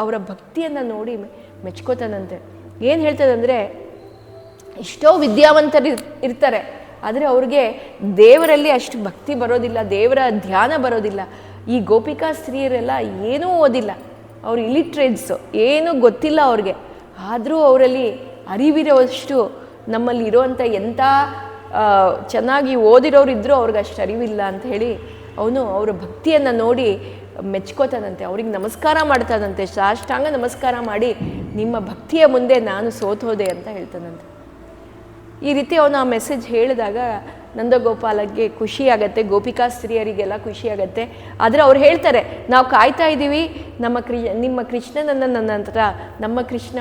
ಅವರ ಭಕ್ತಿಯನ್ನು ನೋಡಿ ಮೆಚ್ಕೋತಾನಂತೆ. ಏನು ಹೇಳ್ತದಂದರೆ, ಎಷ್ಟೋ ವಿದ್ಯಾವಂತರು ಇರ್ತಾರೆ, ಆದರೆ ಅವ್ರಿಗೆ ದೇವರಲ್ಲಿ ಅಷ್ಟು ಭಕ್ತಿ ಬರೋದಿಲ್ಲ, ದೇವರ ಧ್ಯಾನ ಬರೋದಿಲ್ಲ. ಈ ಗೋಪಿಕಾ ಸ್ತ್ರೀಯರೆಲ್ಲ ಏನೂ ಓದಿಲ್ಲ, ಅವರು ಇಲಿಟ್ರೇಟ್ಸು, ಏನೂ ಗೊತ್ತಿಲ್ಲ ಅವ್ರಿಗೆ. ಆದರೂ ಅವರಲ್ಲಿ ಅರಿವಿರೋಷ್ಟು ನಮ್ಮಲ್ಲಿ ಇರೋವಂಥ ಎಂಥ ಚೆನ್ನಾಗಿ ಓದಿರೋರು ಇದ್ದರೂ ಅವ್ರಿಗೆ ಅಷ್ಟು ಅರಿವಿಲ್ಲ ಅಂತ ಹೇಳಿ ಅವನು ಅವರ ಭಕ್ತಿಯನ್ನು ನೋಡಿ ಮೆಚ್ಕೋತಾನಂತೆ. ಅವ್ರಿಗೆ ನಮಸ್ಕಾರ ಮಾಡ್ತಾನಂತೆ, ಸಾಷ್ಟಾಂಗ ನಮಸ್ಕಾರ ಮಾಡಿ, ನಿಮ್ಮ ಭಕ್ತಿಯ ಮುಂದೆ ನಾನು ಸೋತೋದೆ ಅಂತ ಹೇಳ್ತಾನಂತೆ. ಈ ರೀತಿ ಅವನು ಆ ಮೆಸೇಜ್ ಹೇಳಿದಾಗ ನಂದಗೋಪಾಲಕ್ಕೆ ಖುಷಿಯಾಗತ್ತೆ, ಗೋಪಿಕಾ ಸ್ತ್ರೀಯರಿಗೆಲ್ಲ ಖುಷಿಯಾಗತ್ತೆ. ಆದರೆ ಅವ್ರು ಹೇಳ್ತಾರೆ, ನಾವು ಕಾಯ್ತಾ ಇದ್ದೀವಿ ನಿಮ್ಮ ಕೃಷ್ಣನನ್ನು ನನ್ನ ಹತ್ರ, ನಮ್ಮ ಕೃಷ್ಣ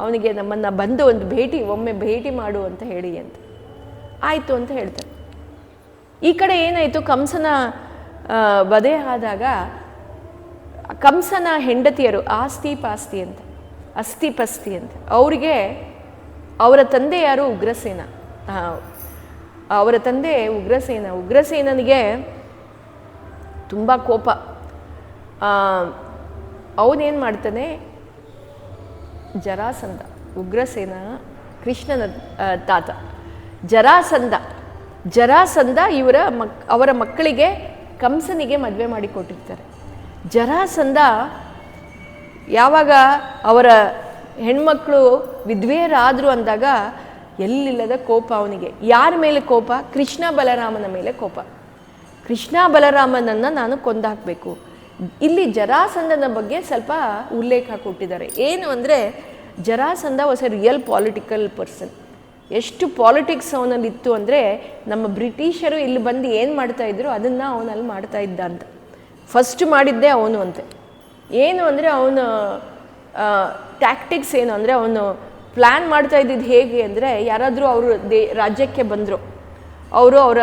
ಅವನಿಗೆ ನಮ್ಮನ್ನು ಬಂದು ಒಂದು ಒಮ್ಮೆ ಭೇಟಿ ಮಾಡು ಅಂತ ಹೇಳಿ ಅಂತ. ಆಯಿತು ಅಂತ ಹೇಳ್ತಾರೆ. ಈ ಕಡೆ ಏನಾಯಿತು, ಕಂಸನ ವಧೆ ಆದಾಗ ಕಂಸನ ಹೆಂಡತಿಯರು ಅಸ್ತಿ ಪಸ್ತಿ ಅಂತ ಅವರಿಗೆ ಅವರ ತಂದೆ ಯಾರು, ಉಗ್ರಸೇನ. ಅವರ ತಂದೆ ಉಗ್ರಸೇನನಿಗೆ ತುಂಬ ಕೋಪ. ಅವನೇನು ಮಾಡ್ತಾನೆ, ಜರಾಸಂಧ, ಉಗ್ರಸೇನ ಕೃಷ್ಣನ ತಾತ ಜರಾಸಂಧ ಅವರ ಮಕ್ಕಳಿಗೆ ಕಂಸನಿಗೆ ಮದುವೆ ಮಾಡಿ ಕೊಟ್ಟಿರ್ತಾರೆ. ಜರಾಸಂಧ ಯಾವಾಗ ಅವರ ಹೆಣ್ಮಕ್ಳು ವಿಧವೆಯರಾದರು ಅಂದಾಗ ಎಲ್ಲಿಲ್ಲದ ಕೋಪ ಅವನಿಗೆ. ಯಾರ ಮೇಲೆ ಕೋಪ? ಕೃಷ್ಣ ಬಲರಾಮನ ಮೇಲೆ ಕೋಪ. ಕೃಷ್ಣ ಬಲರಾಮನನ್ನು ನಾನು ಕೊಂದಾಕಬೇಕು. ಇಲ್ಲಿ ಜರಾಸಂಧನ ಬಗ್ಗೆ ಸ್ವಲ್ಪ ಉಲ್ಲೇಖ ಕೊಟ್ಟಿದ್ದಾರೆ. ಏನು ಅಂದರೆ, Jarasandha was A real political person. ಎಷ್ಟು ಪಾಲಿಟಿಕ್ಸ್ ಅವನಲ್ಲಿತ್ತು ಅಂದರೆ, ನಮ್ಮ ಬ್ರಿಟಿಷರು ಇಲ್ಲಿ ಬಂದು ಏನು ಮಾಡ್ತಾಯಿದ್ರು ಅದನ್ನು ಅವನಲ್ಲಿ ಮಾಡ್ತಾ ಇದ್ದ ಅಂತ. ಫಸ್ಟ್ ಮಾಡಿದ್ದೇ ಅವನು ಅಂತೆ. ಏನು ಅಂದರೆ, ಅವನು ಟ್ಯಾಕ್ಟಿಕ್ಸ್ ಏನು ಅಂದರೆ, ಅವನು ಪ್ಲ್ಯಾನ್ ಮಾಡ್ತಾ ಇದ್ದಿದ್ದು ಹೇಗೆ ಅಂದರೆ, ಯಾರಾದರೂ ಅವರು ರಾಜ್ಯಕ್ಕೆ ಬಂದರು, ಅವರ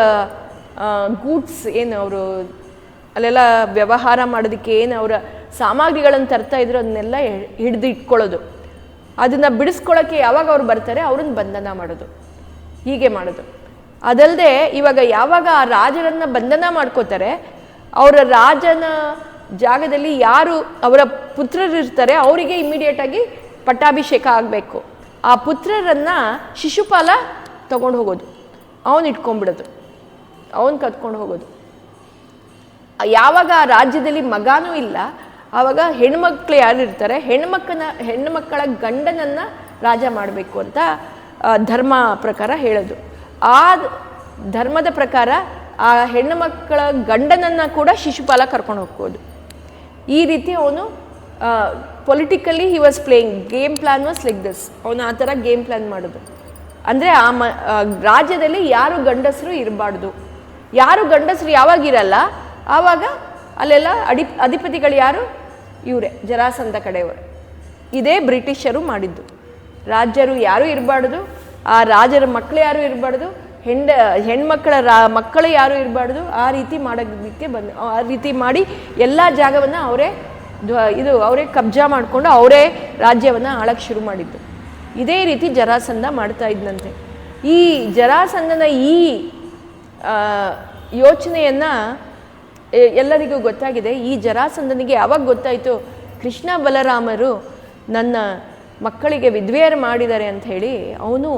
ಗೂಡ್ಸ್ ಏನು, ಅವರು ಅಲ್ಲೆಲ್ಲ ವ್ಯವಹಾರ ಮಾಡೋದಕ್ಕೆ ಏನು ಅವರ ಸಾಮಗ್ರಿಗಳನ್ನು ತರ್ತಾ ಇದ್ರು ಅದನ್ನೆಲ್ಲ ಹಿಡಿದು ಇಟ್ಕೊಳ್ಳೋದು, ಅದನ್ನು ಬಿಡಿಸ್ಕೊಳ್ಳೋಕ್ಕೆ ಯಾವಾಗ ಅವ್ರು ಬರ್ತಾರೆ ಅವ್ರನ್ನ ಬಂಧನ ಮಾಡೋದು, ಹೀಗೆ ಮಾಡೋದು. ಅದಲ್ಲದೆ ಇವಾಗ ಯಾವಾಗ ಆ ರಾಜರನ್ನು ಬಂಧನ ಮಾಡ್ಕೋತಾರೆ, ಅವರ ರಾಜನ ಜಾಗದಲ್ಲಿ ಯಾರು ಅವರ ಪುತ್ರರಿರ್ತಾರೆ ಅವರಿಗೆ ಇಮ್ಮಿಡಿಯೇಟಾಗಿ ಪಟ್ಟಾಭಿಷೇಕ ಆಗಬೇಕು. ಆ ಪುತ್ರರನ್ನು ಶಿಶುಪಾಲ ತೊಗೊಂಡು ಹೋಗೋದು, ಅವನು ಇಟ್ಕೊಂಡ್ಬಿಡೋದು, ಅವನು ಕತ್ಕೊಂಡು ಹೋಗೋದು. ಯಾವಾಗ ಆ ರಾಜ್ಯದಲ್ಲಿ ಮಗನೂ ಇಲ್ಲ ಆವಾಗ ಹೆಣ್ಮಕ್ಳು ಯಾರು ಇರ್ತಾರೆ, ಹೆಣ್ಣುಮಕ್ಕಳ ಗಂಡನನ್ನು ರಾಜ ಮಾಡಬೇಕು ಅಂತ ಧರ್ಮ ಪ್ರಕಾರ ಹೇಳೋದು. ಆ ಧರ್ಮದ ಪ್ರಕಾರ ಆ ಹೆಣ್ಣು ಮಕ್ಕಳ ಗಂಡನನ್ನು ಕೂಡ ಶಿಶುಪಾಲ ಕರ್ಕೊಂಡು ಹೋಗ್ಬೋದು. ಈ ರೀತಿ ಅವನು politically he was playing, game plan was like this. ಅವನು ಆ ಥರ ಗೇಮ್ ಪ್ಲಾನ್ ಮಾಡೋದು. ಅಂದರೆ ರಾಜ್ಯದಲ್ಲಿ ಯಾರು ಗಂಡಸರು ಇರಬಾರ್ದು. ಯಾರು ಗಂಡಸರು ಯಾವಾಗಿರಲ್ಲ ಆವಾಗ ಅಲ್ಲೆಲ್ಲ ಅಧಿಪತಿಗಳು ಯಾರು? ಇವರೇ, ಜರಾಸಂಧ ಕಡೆಯವರು. ಇದೇ ಬ್ರಿಟಿಷರು ಮಾಡಿದ್ದು. ರಾಜ್ಯರು ಯಾರೂ ಇರಬಾರ್ದು, ಆ ರಾಜರ ಮಕ್ಕಳು ಯಾರೂ ಇರಬಾರ್ದು, ಹೆಣ್ಮಕ್ಕಳ ಮಕ್ಕಳು ಯಾರೂ ಇರಬಾರ್ದು. ಆ ರೀತಿ ಮಾಡೋದಕ್ಕೆ ಆ ರೀತಿ ಮಾಡಿ ಎಲ್ಲ ಜಾಗವನ್ನು ಅವರೇ ಕಬ್ಜಾ ಮಾಡಿಕೊಂಡು ಅವರೇ ರಾಜ್ಯವನ್ನು ಆಳಕ್ಕೆ ಶುರು ಮಾಡಿದ್ದು. ಇದೇ ರೀತಿ ಜರಾಸಂಧ ಮಾಡ್ತಾ ಇದ್ದಂತೆ. ಈ ಜರಾಸಂಧನ ಈ ಯೋಚನೆಯನ್ನು ಎಲ್ಲರಿಗೂ ಗೊತ್ತಾಗಿದೆ. ಈ ಜರಾಸಂಧನಿಗೆ ಯಾವಾಗ ಗೊತ್ತಾಯಿತು ಕೃಷ್ಣ ಬಲರಾಮರು ನನ್ನ ಮಕ್ಕಳಿಗೆ ವಿಧವೆಯರು ಮಾಡಿದ್ದಾರೆ ಅಂತ ಹೇಳಿ, ಅವನು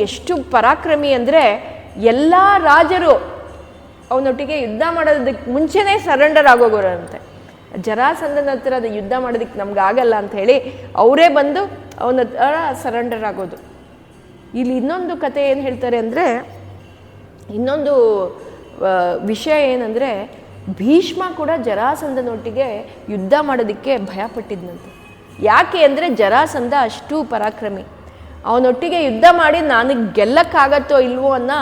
ಎಷ್ಟು ಪರಾಕ್ರಮಿ ಅಂದರೆ ಎಲ್ಲ ರಾಜರು ಅವನೊಟ್ಟಿಗೆ ಯುದ್ಧ ಮಾಡೋದಕ್ಕೆ ಮುಂಚೆನೇ ಸರೆಂಡರ್ ಆಗೋಗೋರಂತೆ. ಜರಾಸಂಧನ ಹತ್ರ ಅದು ಯುದ್ಧ ಮಾಡೋದಕ್ಕೆ ನಮ್ಗಾಗಲ್ಲ ಅಂತ ಹೇಳಿ ಅವರೇ ಬಂದು ಅವನ ಹತ್ರ ಸರೆಂಡರ್ ಆಗೋದು. ಇಲ್ಲಿ ಇನ್ನೊಂದು ಕತೆ ಏನು ಹೇಳ್ತಾರೆ ಅಂದರೆ, ಇನ್ನೊಂದು ವಿಷಯ ಏನಂದರೆ, ಭೀಷ್ಮ ಕೂಡ ಜರಾಸಂಧನೊಟ್ಟಿಗೆ ಯುದ್ಧ ಮಾಡೋದಕ್ಕೆ ಭಯಪಟ್ಟಿದ್ದಂತೆ. ಯಾಕೆ ಅಂದರೆ ಜರಾಸಂಧ ಅಷ್ಟು ಪರಾಕ್ರಮಿ. ಅವನೊಟ್ಟಿಗೆ ಯುದ್ಧ ಮಾಡಿ ನನಗೆ ಗೆಲ್ಲಕ್ಕಾಗತ್ತೋ ಇಲ್ವೋ ಅನ್ನೋ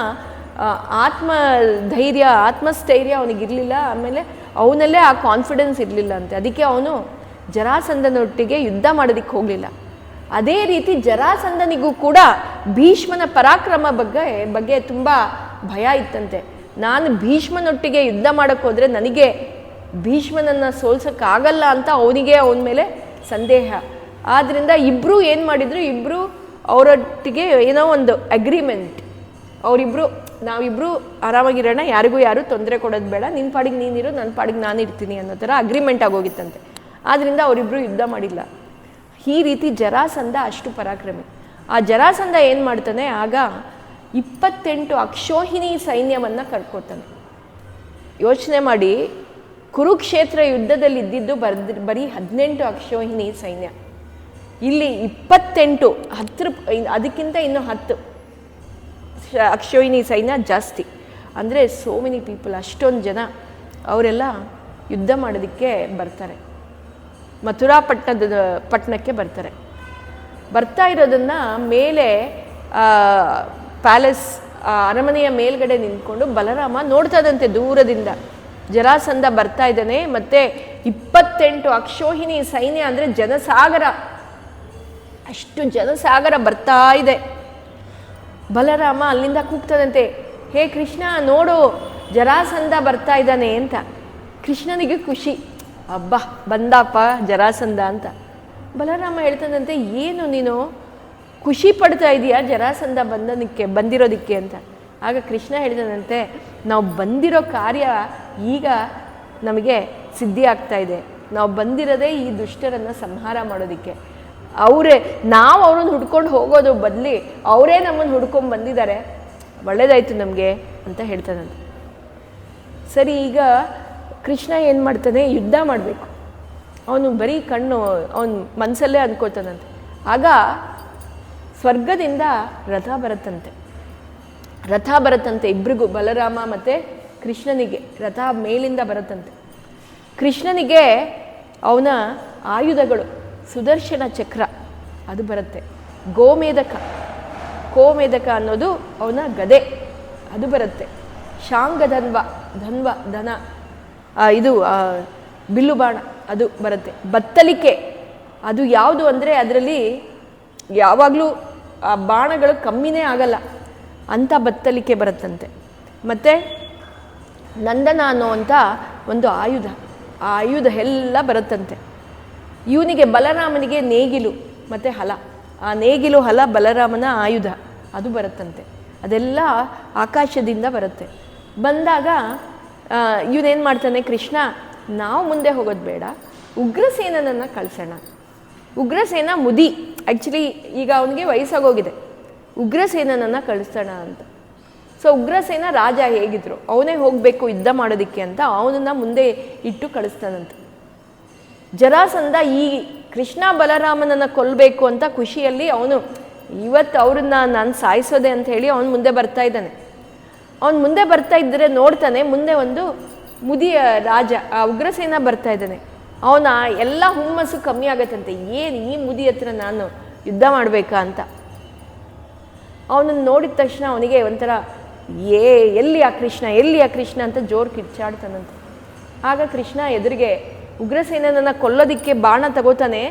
ಆತ್ಮಸ್ಥೈರ್ಯ ಅವನಿಗಿರಲಿಲ್ಲ. ಆಮೇಲೆ ಅವನಲ್ಲೇ ಆ ಕಾನ್ಫಿಡೆನ್ಸ್ ಇರಲಿಲ್ಲ ಅಂತೆ. ಅದಕ್ಕೆ ಅವನು ಜರಾಸಂಧನೊಟ್ಟಿಗೆ ಯುದ್ಧ ಮಾಡೋದಕ್ಕೆ ಹೋಗಲಿಲ್ಲ. ಅದೇ ರೀತಿ ಜರಾಸಂಧನಿಗೂ ಕೂಡ ಭೀಷ್ಮನ ಪರಾಕ್ರಮ ಬಗ್ಗೆ ತುಂಬ ಭಯ ಇತ್ತಂತೆ. ನಾನು ಭೀಷ್ಮನೊಟ್ಟಿಗೆ ಯುದ್ಧ ಮಾಡೋಕ್ಕೆ ಹೋದರೆ ನನಗೆ ಭೀಷ್ಮನನ್ನು ಸೋಲ್ಸೋಕ್ಕಾಗಲ್ಲ ಅಂತ ಅವನ ಮೇಲೆ ಸಂದೇಹ. ಆದ್ದರಿಂದ ಇಬ್ಬರು ಏನು ಮಾಡಿದರು, ಇಬ್ಬರು ಅವರೊಟ್ಟಿಗೆ ಏನೋ ಒಂದು ಅಗ್ರಿಮೆಂಟ್, ನಾವಿಬ್ಬರು ಆರಾಮಾಗಿರೋಣ, ಯಾರು ತೊಂದರೆ ಕೊಡೋದು ಬೇಡ, ನಿನ್ನ ಪಾಡಿಗೆ ನೀನಿರು, ನನ್ನ ಪಾಡಿಗೆ ನಾನು ಇರ್ತೀನಿ ಅನ್ನೋ ಥರ ಅಗ್ರಿಮೆಂಟ್ ಆಗೋಗಿತ್ತಂತೆ. ಆದ್ದರಿಂದ ಅವರಿಬ್ಬರು ಯುದ್ಧ ಮಾಡಿಲ್ಲ. ಈ ರೀತಿ ಜರಾಸಂಧ ಅಷ್ಟು ಪರಾಕ್ರಮಿ. ಆ ಜರಾಸಂಧ ಏನು ಮಾಡ್ತಾನೆ, ಆಗ 28 ಅಕ್ಷೋಹಿಣಿ ಸೈನ್ಯವನ್ನು ಕರ್ಕೋತಾನೆ. ಯೋಚನೆ ಮಾಡಿ, ಕುರುಕ್ಷೇತ್ರ ಯುದ್ಧದಲ್ಲಿ ಇದ್ದಿದ್ದು ಬರೀ 18 ಅಕ್ಷೋಹಿಣಿ ಸೈನ್ಯ. ಇಲ್ಲಿ 28, ಅದಕ್ಕಿಂತ ಇನ್ನು 10 ಅಕ್ಷೋಹಿಣಿ ಸೈನ್ಯ ಜಾಸ್ತಿ. ಅಂದರೆ ಸೋ ಮೆನಿ ಪೀಪಲ್, ಅಷ್ಟೊಂದು ಜನ ಅವರೆಲ್ಲ ಯುದ್ಧ ಮಾಡೋದಕ್ಕೆ ಬರ್ತಾರೆ. ಮಥುರಾ ಪಟ್ಟಣಕ್ಕೆ ಬರ್ತಾರೆ. ಬರ್ತಾ ಇರೋದನ್ನು ಮೇಲೆ ಪ್ಯಾಲೇಸ್ ಅರಮನೆಯ ಮೇಲ್ಗಡೆ ನಿಂತ್ಕೊಂಡು ಬಲರಾಮ ನೋಡ್ತಾದಂತೆ ದೂರದಿಂದ. ಜರಾಸಂಧ ಬರ್ತಾ ಇದ್ದಾನೆ, ಮತ್ತು 28 ಅಕ್ಷೋಹಿಣಿ ಸೈನ್ಯ ಅಂದರೆ ಜನಸಾಗರ, ಅಷ್ಟು ಜನಸಾಗರ ಬರ್ತಾ ಇದೆ. ಬಲರಾಮ ಅಲ್ಲಿಂದ ಕೂಗ್ತದಂತೆ, ಹೇ ಕೃಷ್ಣ ನೋಡು ಜರಾಸಂಧ ಬರ್ತಾ ಇದ್ದಾನೆ ಅಂತ. ಕೃಷ್ಣನಿಗೆ ಖುಷಿ, ಅಬ್ಬಾ ಬಂದಪ್ಪ ಜರಾಸಂಧ ಅಂತ. ಬಲರಾಮ ಹೇಳ್ತಾನಂತೆ, ಏನು ನೀನು ಖುಷಿ ಪಡ್ತಾ ಇದೀಯಾ ಜರಾಸಂಧ ಬಂದಿರೋದಕ್ಕೆ ಅಂತ. ಆಗ ಕೃಷ್ಣ ಹೇಳ್ತಾನಂತೆ, ನಾವು ಬಂದಿರೋ ಕಾರ್ಯ ಈಗ ನಮಗೆ ಸಿದ್ಧಿ ಆಗ್ತಾ ಇದೆ. ನಾವು ಬಂದಿರೋದೇ ಈ ದುಷ್ಟರನ್ನು ಸಂಹಾರ ಮಾಡೋದಕ್ಕೆ. ನಾವು ಅವ್ರನ್ನ ಹುಡ್ಕೊಂಡು ಹೋಗೋದು ಬದಲಿ ಅವರೇ ನಮ್ಮನ್ನು ಹುಡ್ಕೊಂಡು ಬಂದಿದ್ದಾರೆ, ಒಳ್ಳೇದಾಯ್ತು ನಮಗೆ ಅಂತ ಹೇಳ್ತಾನಂತೆ. ಸರಿ, ಈಗ ಕೃಷ್ಣ ಏನು ಮಾಡ್ತಾನೆ, ಯುದ್ಧ ಮಾಡಬೇಕು. ಅವನು ಬರೀ ಅವನ ಮನಸ್ಸಲ್ಲೇ ಅಂದ್ಕೋತಾನಂತೆ. ಆಗ ಸ್ವರ್ಗದಿಂದ ರಥ ಬರುತ್ತಂತೆ ಇಬ್ಬರಿಗೂ, ಬಲರಾಮ ಮತ್ತು ಕೃಷ್ಣನಿಗೆ ರಥ ಮೇಲಿಂದ ಬರುತ್ತಂತೆ. ಕೃಷ್ಣನಿಗೆ ಅವನ ಆಯುಧಗಳು ಸುದರ್ಶನ ಚಕ್ರ ಅದು ಬರುತ್ತೆ, ಕೋಮೇದಕ ಅನ್ನೋದು ಅವನ ಗದೆ ಅದು ಬರುತ್ತೆ, ಧನ ಇದು ಬಿಲ್ಲು ಬಾಣ ಅದು ಬರುತ್ತೆ, ಬತ್ತಲಿಕೆ ಅದು ಯಾವುದು ಅಂದರೆ ಅದರಲ್ಲಿ ಯಾವಾಗಲೂ ಆ ಬಾಣಗಳು ಕಮ್ಮಿನೇ ಆಗಲ್ಲ ಅಂಥ ಬತ್ತಲಿಕೆ ಬರುತ್ತಂತೆ. ಮತ್ತು ನಂದನ ಅನ್ನೋವಂಥ ಒಂದು ಆಯುಧ, ಆ ಆಯುಧ ಎಲ್ಲ ಬರುತ್ತಂತೆ. ಇವನಿಗೆ ಬಲರಾಮನಿಗೆ ನೇಗಿಲು ಮತ್ತು ಹಲ, ಆ ನೇಗಿಲು ಹಲ ಬಲರಾಮನ ಆಯುಧ ಅದು ಬರುತ್ತಂತೆ. ಅದೆಲ್ಲ ಆಕಾಶದಿಂದ ಬರುತ್ತೆ. ಬಂದಾಗ ಇವನೇನು ಮಾಡ್ತಾನೆ ಕೃಷ್ಣ, ನಾವು ಮುಂದೆ ಹೋಗೋದು ಬೇಡ, ಉಗ್ರಸೇನನನ್ನು ಕಳಿಸೋಣ. ಉಗ್ರಸೇನ ಮುದಿ, ಆ್ಯಕ್ಚುಲಿ ಈಗ ಅವನಿಗೆ ವಯಸ್ಸಾಗೋಗಿದೆ, ಉಗ್ರಸೇನನನ್ನು ಕಳಿಸೋಣ ಅಂತ. ಸೊ ಉಗ್ರಸೇನ ರಾಜ ಹೇಗಿದ್ರು, ಅವನೇ ಹೋಗಬೇಕು ಯುದ್ಧ ಮಾಡೋದಕ್ಕೆ ಅಂತ ಅವನನ್ನು ಮುಂದೆ ಇಟ್ಟು ಕಳಿಸ್ತಾನಂತ. ಜರಾಸಂಧ ಈ ಕೃಷ್ಣ ಬಲರಾಮನನ್ನು ಕೊಲ್ಲಬೇಕು ಅಂತ ಖುಷಿಯಲ್ಲಿ ಅವನು ಇವತ್ತು ಅವ್ರನ್ನ ನಾನು ಸಾಯಿಸೋದೆ ಅಂತ ಹೇಳಿ ಅವನು ಮುಂದೆ ಬರ್ತಾ ಇದ್ದಾನೆ. ಅವನು ಮುಂದೆ ಬರ್ತಾ ಇದ್ದರೆ ನೋಡ್ತಾನೆ ಮುಂದೆ ಒಂದು ಮುದಿಯ ರಾಜ, ಆ ಉಗ್ರಸೇನ ಬರ್ತಾ ಇದ್ದಾನೆ. ಅವನ ಎಲ್ಲ ಹುಮ್ಮಸ್ಸು ಕಮ್ಮಿ ಆಗತ್ತಂತೆ, ಏನು ಈ ಮುದಿ ಹತ್ರ ನಾನು ಯುದ್ಧ ಮಾಡಬೇಕಾ ಅಂತ. ಅವನನ್ನು ನೋಡಿದ ತಕ್ಷಣ ಅವನಿಗೆ ಒಂಥರ ಎಲ್ಲಿ ಆ ಕೃಷ್ಣ ಎಲ್ಲಿ ಆ ಕೃಷ್ಣ ಅಂತ ಜೋರು ಕಿರ್ಚಾಡ್ತಾನಂತೆ. ಆಗ ಕೃಷ್ಣ ಎದುರಿಗೆ ಉಗ್ರಸೇನನನ್ನು ಕೊಲ್ಲೋದಕ್ಕೆ ಬಾಣ ತಗೋತಾನೆ.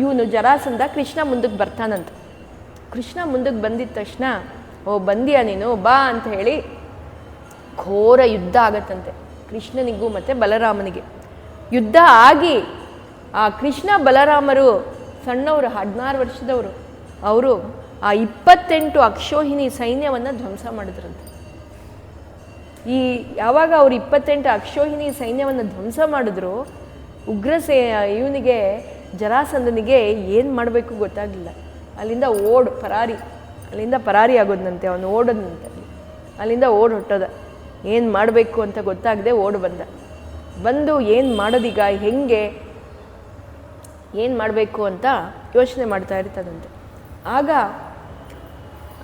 ಇವನು ಜರಾಸಂಧ ಕೃಷ್ಣ ಮುಂದಕ್ಕೆ ಬರ್ತಾನಂತೆ. ಕೃಷ್ಣ ಮುಂದಕ್ಕೆ ಬಂದಿದ್ದ ತಕ್ಷಣ ಓ ಬಂದಿಯಾ ನೀನು ಬಾ ಅಂತ ಹೇಳಿ ಘೋರ ಯುದ್ಧ ಆಗತ್ತಂತೆ ಕೃಷ್ಣನಿಗೂ ಮತ್ತು ಬಲರಾಮನಿಗೆ. ಯುದ್ಧ ಆಗಿ ಆ ಕೃಷ್ಣ ಬಲರಾಮರು ಸಣ್ಣವರು 16 ವರ್ಷದವರು, ಅವರು ಆ 28 ಅಕ್ಷೋಹಿಣಿ ಸೈನ್ಯವನ್ನು ಧ್ವಂಸ ಮಾಡಿದ್ರಂತೆ. ಯಾವಾಗ ಅವ್ರು 28 ಅಕ್ಷೋಹಿಣಿ ಸೈನ್ಯವನ್ನು ಧ್ವಂಸ ಮಾಡಿದ್ರು, ಇವನಿಗೆ ಜರಾಸಂಧನಿಗೆ ಏನು ಮಾಡಬೇಕು ಗೊತ್ತಾಗಲಿಲ್ಲ. ಅಲ್ಲಿಂದ ಅಲ್ಲಿಂದ ಪರಾರಿ ಆಗೋದಂತೆ. ಅವನು ಓಡೋದಂತೆ, ಅಲ್ಲಿಂದ ಹೊಟ್ಟೋದ. ಏನು ಮಾಡಬೇಕು ಅಂತ ಗೊತ್ತಾಗದೆ ಬಂದು ಏನು ಮಾಡೋದೀಗ, ಹೆಂಗೆ ಏನು ಮಾಡಬೇಕು ಅಂತ ಯೋಚನೆ ಮಾಡ್ತಾ ಇರ್ತದಂತೆ. ಆಗ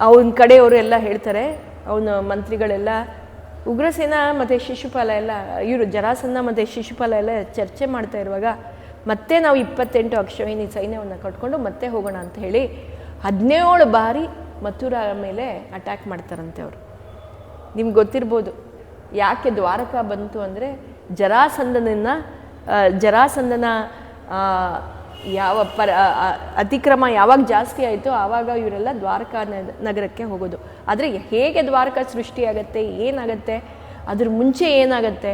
ಅವನ ಕಡೆಯವರು ಎಲ್ಲ ಹೇಳ್ತಾರೆ, ಅವನ ಮಂತ್ರಿಗಳೆಲ್ಲ ಉಗ್ರಸೇನ ಮತ್ತು ಶಿಶುಪಾಲ ಎಲ್ಲ ಇವರು ಜರಾಸಂಧ ಮತ್ತು ಶಿಶುಪಾಲ ಎಲ್ಲ ಚರ್ಚೆ ಮಾಡ್ತಾ ಇರುವಾಗ ಮತ್ತೆ ನಾವು 28 ಅಕ್ಷೋಹಿಣಿ ಸೈನ್ಯವನ್ನು ಕಟ್ಕೊಂಡು ಮತ್ತೆ ಹೋಗೋಣ ಅಂತ ಹೇಳಿ 17 ಬಾರಿ ಮಥುರಾ ಮೇಲೆ ಅಟ್ಯಾಕ್ ಮಾಡ್ತಾರಂತೆ ಅವರು. ನಿಮ್ಗೆ ಗೊತ್ತಿರ್ಬೋದು ಯಾಕೆ ದ್ವಾರಕಾ ಬಂತು ಅಂದರೆ ಜರಾಸಂಧನ ಯಾವ ಅತಿಕ್ರಮ ಯಾವಾಗ ಜಾಸ್ತಿ ಆಯಿತು ಆವಾಗ ಇವರೆಲ್ಲ ದ್ವಾರಕಾ ನಗರಕ್ಕೆ ಹೋಗೋದು. ಆದರೆ ಹೇಗೆ ದ್ವಾರಕಾ ಸೃಷ್ಟಿಯಾಗತ್ತೆ, ಏನಾಗತ್ತೆ, ಅದ್ರ ಮುಂಚೆ ಏನಾಗತ್ತೆ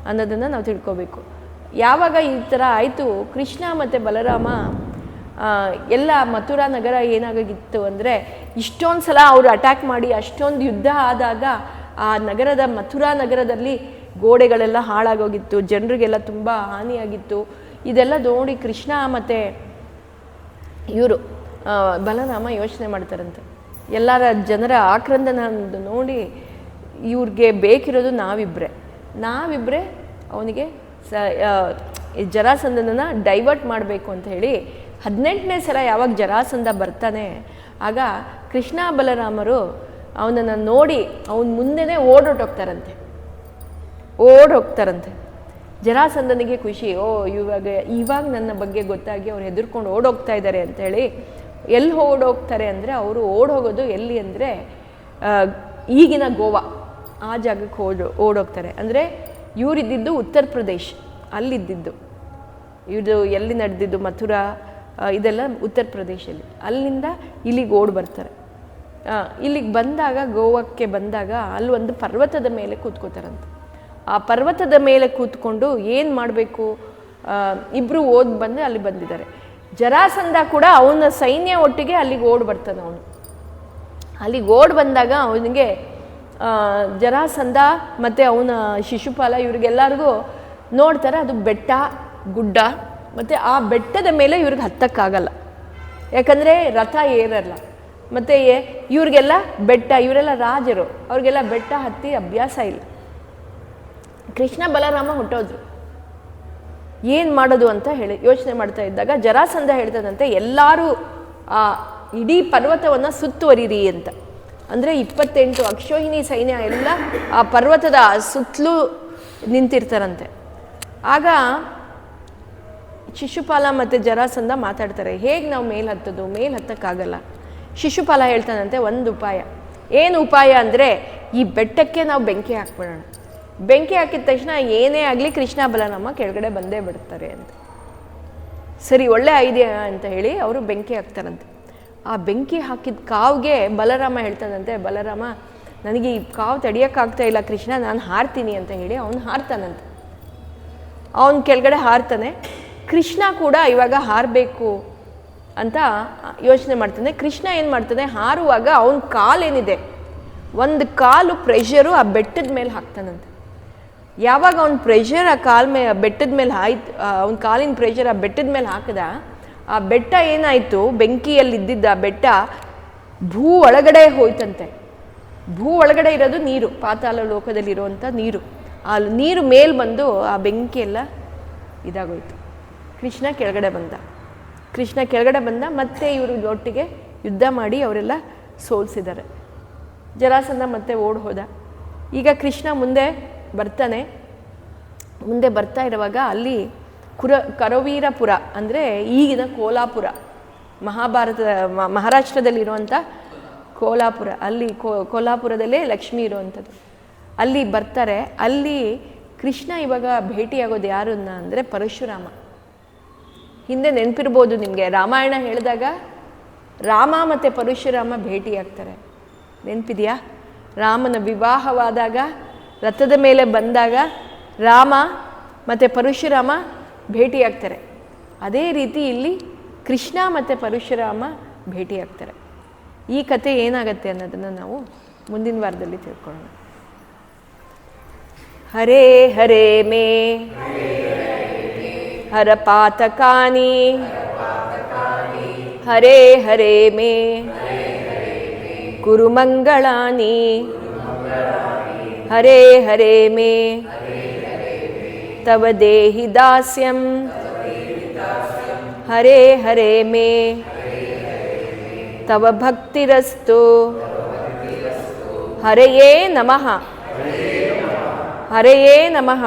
ಅನ್ನೋದನ್ನು ನಾವು ತಿಳ್ಕೊಬೇಕು. ಯಾವಾಗ ಈ ಥರ ಆಯಿತು, ಕೃಷ್ಣ ಮತ್ತು ಬಲರಾಮ ಎಲ್ಲ ಮಥುರಾ ನಗರ ಏನಾಗಿತ್ತು ಅಂದರೆ ಇಷ್ಟೊಂದು ಸಲ ಅವರು ಅಟ್ಯಾಕ್ ಮಾಡಿ ಅಷ್ಟೊಂದು ಯುದ್ಧ ಆದಾಗ ಆ ಮಥುರಾ ನಗರದಲ್ಲಿ ಗೋಡೆಗಳೆಲ್ಲ ಹಾಳಾಗೋಗಿತ್ತು, ಜನರಿಗೆಲ್ಲ ತುಂಬ ಹಾನಿಯಾಗಿತ್ತು. ಇದೆಲ್ಲ ನೋಡಿ ಕೃಷ್ಣ ಮತ್ತು ಇವರು ಬಲರಾಮ ಯೋಚನೆ ಮಾಡ್ತಾರಂತೆ. ಎಲ್ಲರ ಜನರ ಆಕ್ರಂದನ ನೋಡಿ ಇವ್ರಿಗೆ ಬೇಕಿರೋದು ನಾವಿಬ್ಬರೇ ಅವನಿಗೆ ಜರಾಸಂಧನನ್ನು ಡೈವರ್ಟ್ ಮಾಡಬೇಕು ಅಂತ ಹೇಳಿ 18ನೇ ಸಲ ಯಾವಾಗ ಜರಾಸಂಧ ಬರ್ತಾನೆ ಆಗ ಕೃಷ್ಣ ಬಲರಾಮರು ಅವನನ್ನು ನೋಡಿ ಅವನ ಮುಂದೆನೇ ಓಡೋಗ್ತಾರಂತೆ. ಜರಾಸಂಧನಿಗೆ ಖುಷಿ, ಇವಾಗ ನನ್ನ ಬಗ್ಗೆ ಗೊತ್ತಾಗಿ ಅವ್ರು ಹೆದರ್ಕೊಂಡು ಓಡೋಗ್ತಾ ಇದ್ದಾರೆ ಅಂಥೇಳಿ. ಎಲ್ಲಿ ಓಡೋಗ್ತಾರೆ ಅಂದರೆ ಅವರು ಓಡೋಗೋದು ಎಲ್ಲಿ ಅಂದರೆ ಈಗಿನ ಗೋವಾ ಆ ಜಾಗಕ್ಕೆ ಓಡೋಗ್ತಾರೆ. ಅಂದರೆ ಇವರಿದ್ದಿದ್ದು ಉತ್ತರ ಪ್ರದೇಶ್, ಅಲ್ಲಿದ್ದಿದ್ದು ಇವ್ರದ್ದು ಎಲ್ಲಿ ನಡೆದಿದ್ದು ಮಥುರಾ ಇದೆಲ್ಲ ಉತ್ತರ ಪ್ರದೇಶಲ್ಲಿ. ಅಲ್ಲಿಂದ ಇಲ್ಲಿಗೆ ಬರ್ತಾರೆ. ಇಲ್ಲಿಗೆ ಬಂದಾಗ ಗೋವಾಕ್ಕೆ ಬಂದಾಗ ಅಲ್ಲಿ ಒಂದು ಪರ್ವತದ ಮೇಲೆ ಕೂತ್ಕೋತಾರಂತೆ. ಆ ಪರ್ವತದ ಮೇಲೆ ಕೂತ್ಕೊಂಡು ಏನು ಮಾಡಬೇಕು, ಇಬ್ಬರು ಬಂದು ಅಲ್ಲಿ ಬಂದಿದ್ದಾರೆ. ಜರಾಸಂಧ ಕೂಡ ಅವನ ಸೈನ್ಯ ಒಟ್ಟಿಗೆ ಅಲ್ಲಿಗೆ ಬರ್ತಾನೆ. ಅಲ್ಲಿಗೆ ಬಂದಾಗ ಅವನಿಗೆ ಜರಾಸಂಧ ಮತ್ತು ಅವನ ಶಿಶುಪಾಲ ಇವ್ರಿಗೆಲ್ಲರಿಗೂ ನೋಡ್ತಾರೆ, ಅದು ಬೆಟ್ಟ ಗುಡ್ಡ, ಮತ್ತು ಆ ಬೆಟ್ಟದ ಮೇಲೆ ಇವ್ರಿಗೆ ಹತ್ತಕ್ಕಾಗಲ್ಲ, ಯಾಕಂದರೆ ರಥ ಏರಲ್ಲ. ಮತ್ತು ಇವ್ರಿಗೆಲ್ಲ ಬೆಟ್ಟ, ಇವರೆಲ್ಲ ರಾಜರು, ಅವ್ರಿಗೆಲ್ಲ ಬೆಟ್ಟ ಹತ್ತಿ ಅಭ್ಯಾಸ ಇಲ್ಲ. ಕೃಷ್ಣ ಬಲರಾಮ ಹೊಟ್ಟೋದ್ರು, ಏನು ಮಾಡೋದು ಅಂತ ಹೇಳಿ ಯೋಚನೆ ಮಾಡ್ತಾ ಇದ್ದಾಗ ಜರಾಸಂಧ ಹೇಳ್ತದಂತೆ, ಎಲ್ಲರೂ ಆ ಇಡೀ ಪರ್ವತವನ್ನು ಸುತ್ತುವರಿರಿ ಅಂತ. ಅಂದರೆ 28 ಅಕ್ಷೋಹಿಣಿ ಸೈನ್ಯ ಎಲ್ಲ ಆ ಪರ್ವತದ ಸುತ್ತಲೂ ನಿಂತಿರ್ತಾರಂತೆ. ಆಗ ಶಿಶುಪಾಲ ಮತ್ತು ಜರಾಸಂಧ ಮಾತಾಡ್ತಾರೆ, ಹೇಗೆ ನಾವು ಮೇಲೆ ಹತ್ತಕ್ಕಾಗಲ್ಲ. ಶಿಶುಪಾಲ ಹೇಳ್ತಾನಂತೆ, ಒಂದು ಉಪಾಯ. ಏನು ಉಪಾಯ ಅಂದರೆ ಈ ಬೆಟ್ಟಕ್ಕೆ ನಾವು ಬೆಂಕಿ ಹಾಕ್ಬಿಡೋಣ. ಬೆಂಕಿ ಹಾಕಿದ ತಕ್ಷಣ ಏನೇ ಆಗಲಿ ಕೃಷ್ಣ ಬಲರಾಮ ಕೆಳಗಡೆ ಬಂದೇ ಬಿಡ್ತಾರೆ ಅಂತ. ಸರಿ, ಒಳ್ಳೆ ಐಡಿಯಾ ಅಂತ ಹೇಳಿ ಅವರು ಬೆಂಕಿ ಹಾಕ್ತಾರಂತೆ. ಆ ಬೆಂಕಿ ಹಾಕಿದ ಕಾವ್ಗೆ ಬಲರಾಮ ಹೇಳ್ತಾನಂತೆ, ಬಲರಾಮ ನನಗೆ ಈ ಕಾವು ತಡಿಯೋಕ್ಕಾಗ್ತಾ ಇಲ್ಲ ಕೃಷ್ಣ, ನಾನು ಹಾರ್ತೀನಿ ಅಂತ ಹೇಳಿ ಅವನು ಹಾರ್ತಾನಂತೆ. ಅವನು ಕೆಳಗಡೆ ಹಾರ್ತಾನೆ. ಕೃಷ್ಣ ಕೂಡ ಇವಾಗ ಹಾರಬೇಕು ಅಂತ ಯೋಚನೆ ಮಾಡ್ತಾನೆ. ಕೃಷ್ಣ ಏನು ಮಾಡ್ತಾನೆ, ಹಾರುವಾಗ ಅವನ ಕಾಲೇನಿದೆ ಒಂದು ಕಾಲು ಪ್ರೆಷರು ಆ ಬೆಟ್ಟದ ಮೇಲೆ ಹಾಕ್ತಾನಂತೆ. ಯಾವಾಗ ಅವನ ಪ್ರೆಷರ್ ಆ ಬೆಟ್ಟದ ಮೇಲೆ ಆಯ್ತು, ಅವನ ಕಾಲಿನ ಪ್ರೆಷರ್ ಆ ಬೆಟ್ಟದ ಮೇಲೆ ಹಾಕಿದ, ಆ ಬೆಟ್ಟ ಏನಾಯಿತು, ಬೆಂಕಿಯಲ್ಲಿದ್ದಿದ್ದ ಆ ಬೆಟ್ಟ ಭೂ ಒಳಗಡೆ ಹೋಯ್ತಂತೆ. ಭೂ ಒಳಗಡೆ ಇರೋದು ನೀರು, ಪಾತಾಳ ಲೋಕದಲ್ಲಿರುವಂಥ ನೀರು. ಆ ನೀರು ಮೇಲೆ ಬಂದು ಆ ಬೆಂಕಿ ಎಲ್ಲ ಇದಾಗೋಯ್ತು. ಕೃಷ್ಣ ಕೆಳಗಡೆ ಬಂದ ಮತ್ತೆ ಇವರು ಒಟ್ಟಿಗೆ ಯುದ್ಧ ಮಾಡಿ ಅವರೆಲ್ಲ ಸೋಲಿಸಿದ್ದಾರೆ. ಜರಾಸಂಧ ಮತ್ತೆ ಹೋದ. ಈಗ ಕೃಷ್ಣ ಮುಂದೆ ಬರ್ತಾ ಇರುವಾಗ ಅಲ್ಲಿ ಕರವೀರಪುರ ಅಂದರೆ ಈಗಿನ ಕೋಲಾಪುರ, ಮಹಾರಾಷ್ಟ್ರದಲ್ಲಿರುವಂಥ ಕೋಲಾಪುರ, ಅಲ್ಲಿ ಕೋಲಾಪುರದಲ್ಲೇ ಲಕ್ಷ್ಮಿ ಇರುವಂಥದ್ದು. ಅಲ್ಲಿ ಬರ್ತಾರೆ. ಅಲ್ಲಿ ಕೃಷ್ಣ ಇವಾಗ ಭೇಟಿಯಾಗೋದು ಯಾರನ್ನ ಅಂದರೆ ಪರಶುರಾಮ. ಹಿಂದೆ ನೆನಪಿರ್ಬೋದು ನಿಮಗೆ, ರಾಮಾಯಣ ಹೇಳಿದಾಗ ರಾಮ ಮತ್ತು ಪರಶುರಾಮ ಭೇಟಿಯಾಗ್ತಾರೆ. ನೆನಪಿದೆಯಾ? ರಾಮನ ವಿವಾಹವಾದಾಗ ರಥದ ಮೇಲೆ ಬಂದಾಗ ರಾಮ ಮತ್ತು ಪರಶುರಾಮ ಭೇಟಿಯಾಗ್ತಾರೆ. ಅದೇ ರೀತಿ ಇಲ್ಲಿ ಕೃಷ್ಣ ಮತ್ತು ಪರಶುರಾಮ ಭೇಟಿಯಾಗ್ತಾರೆ. ಈ ಕತೆ ಏನಾಗತ್ತೆ ಅನ್ನೋದನ್ನು ನಾವು ಮುಂದಿನ ವಾರದಲ್ಲಿ ತಿಳ್ಕೊಳ್ಳೋಣ. ಹರೇ ಹರೇ ಮೇ ಹರ ಪಾತಕಾನಿ ಹರೇ ಹರೇ ಮೇ ಕುರು ಮಂಗಳಾನಿ ಹರೇ ಹರೇ ಮೇ ತವ ದೇಹಿ ದಾಸ್ಯಂ ಹರೇ ಹರೇ ಮೇ ತವ ಭಕ್ತಿರಸ್ತು. ಹರೆಯೇ ನಮಃ. ಹರೆಯೇ ನಮಃ.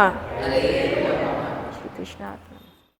ಶ್ರೀಕೃಷ್ಣ.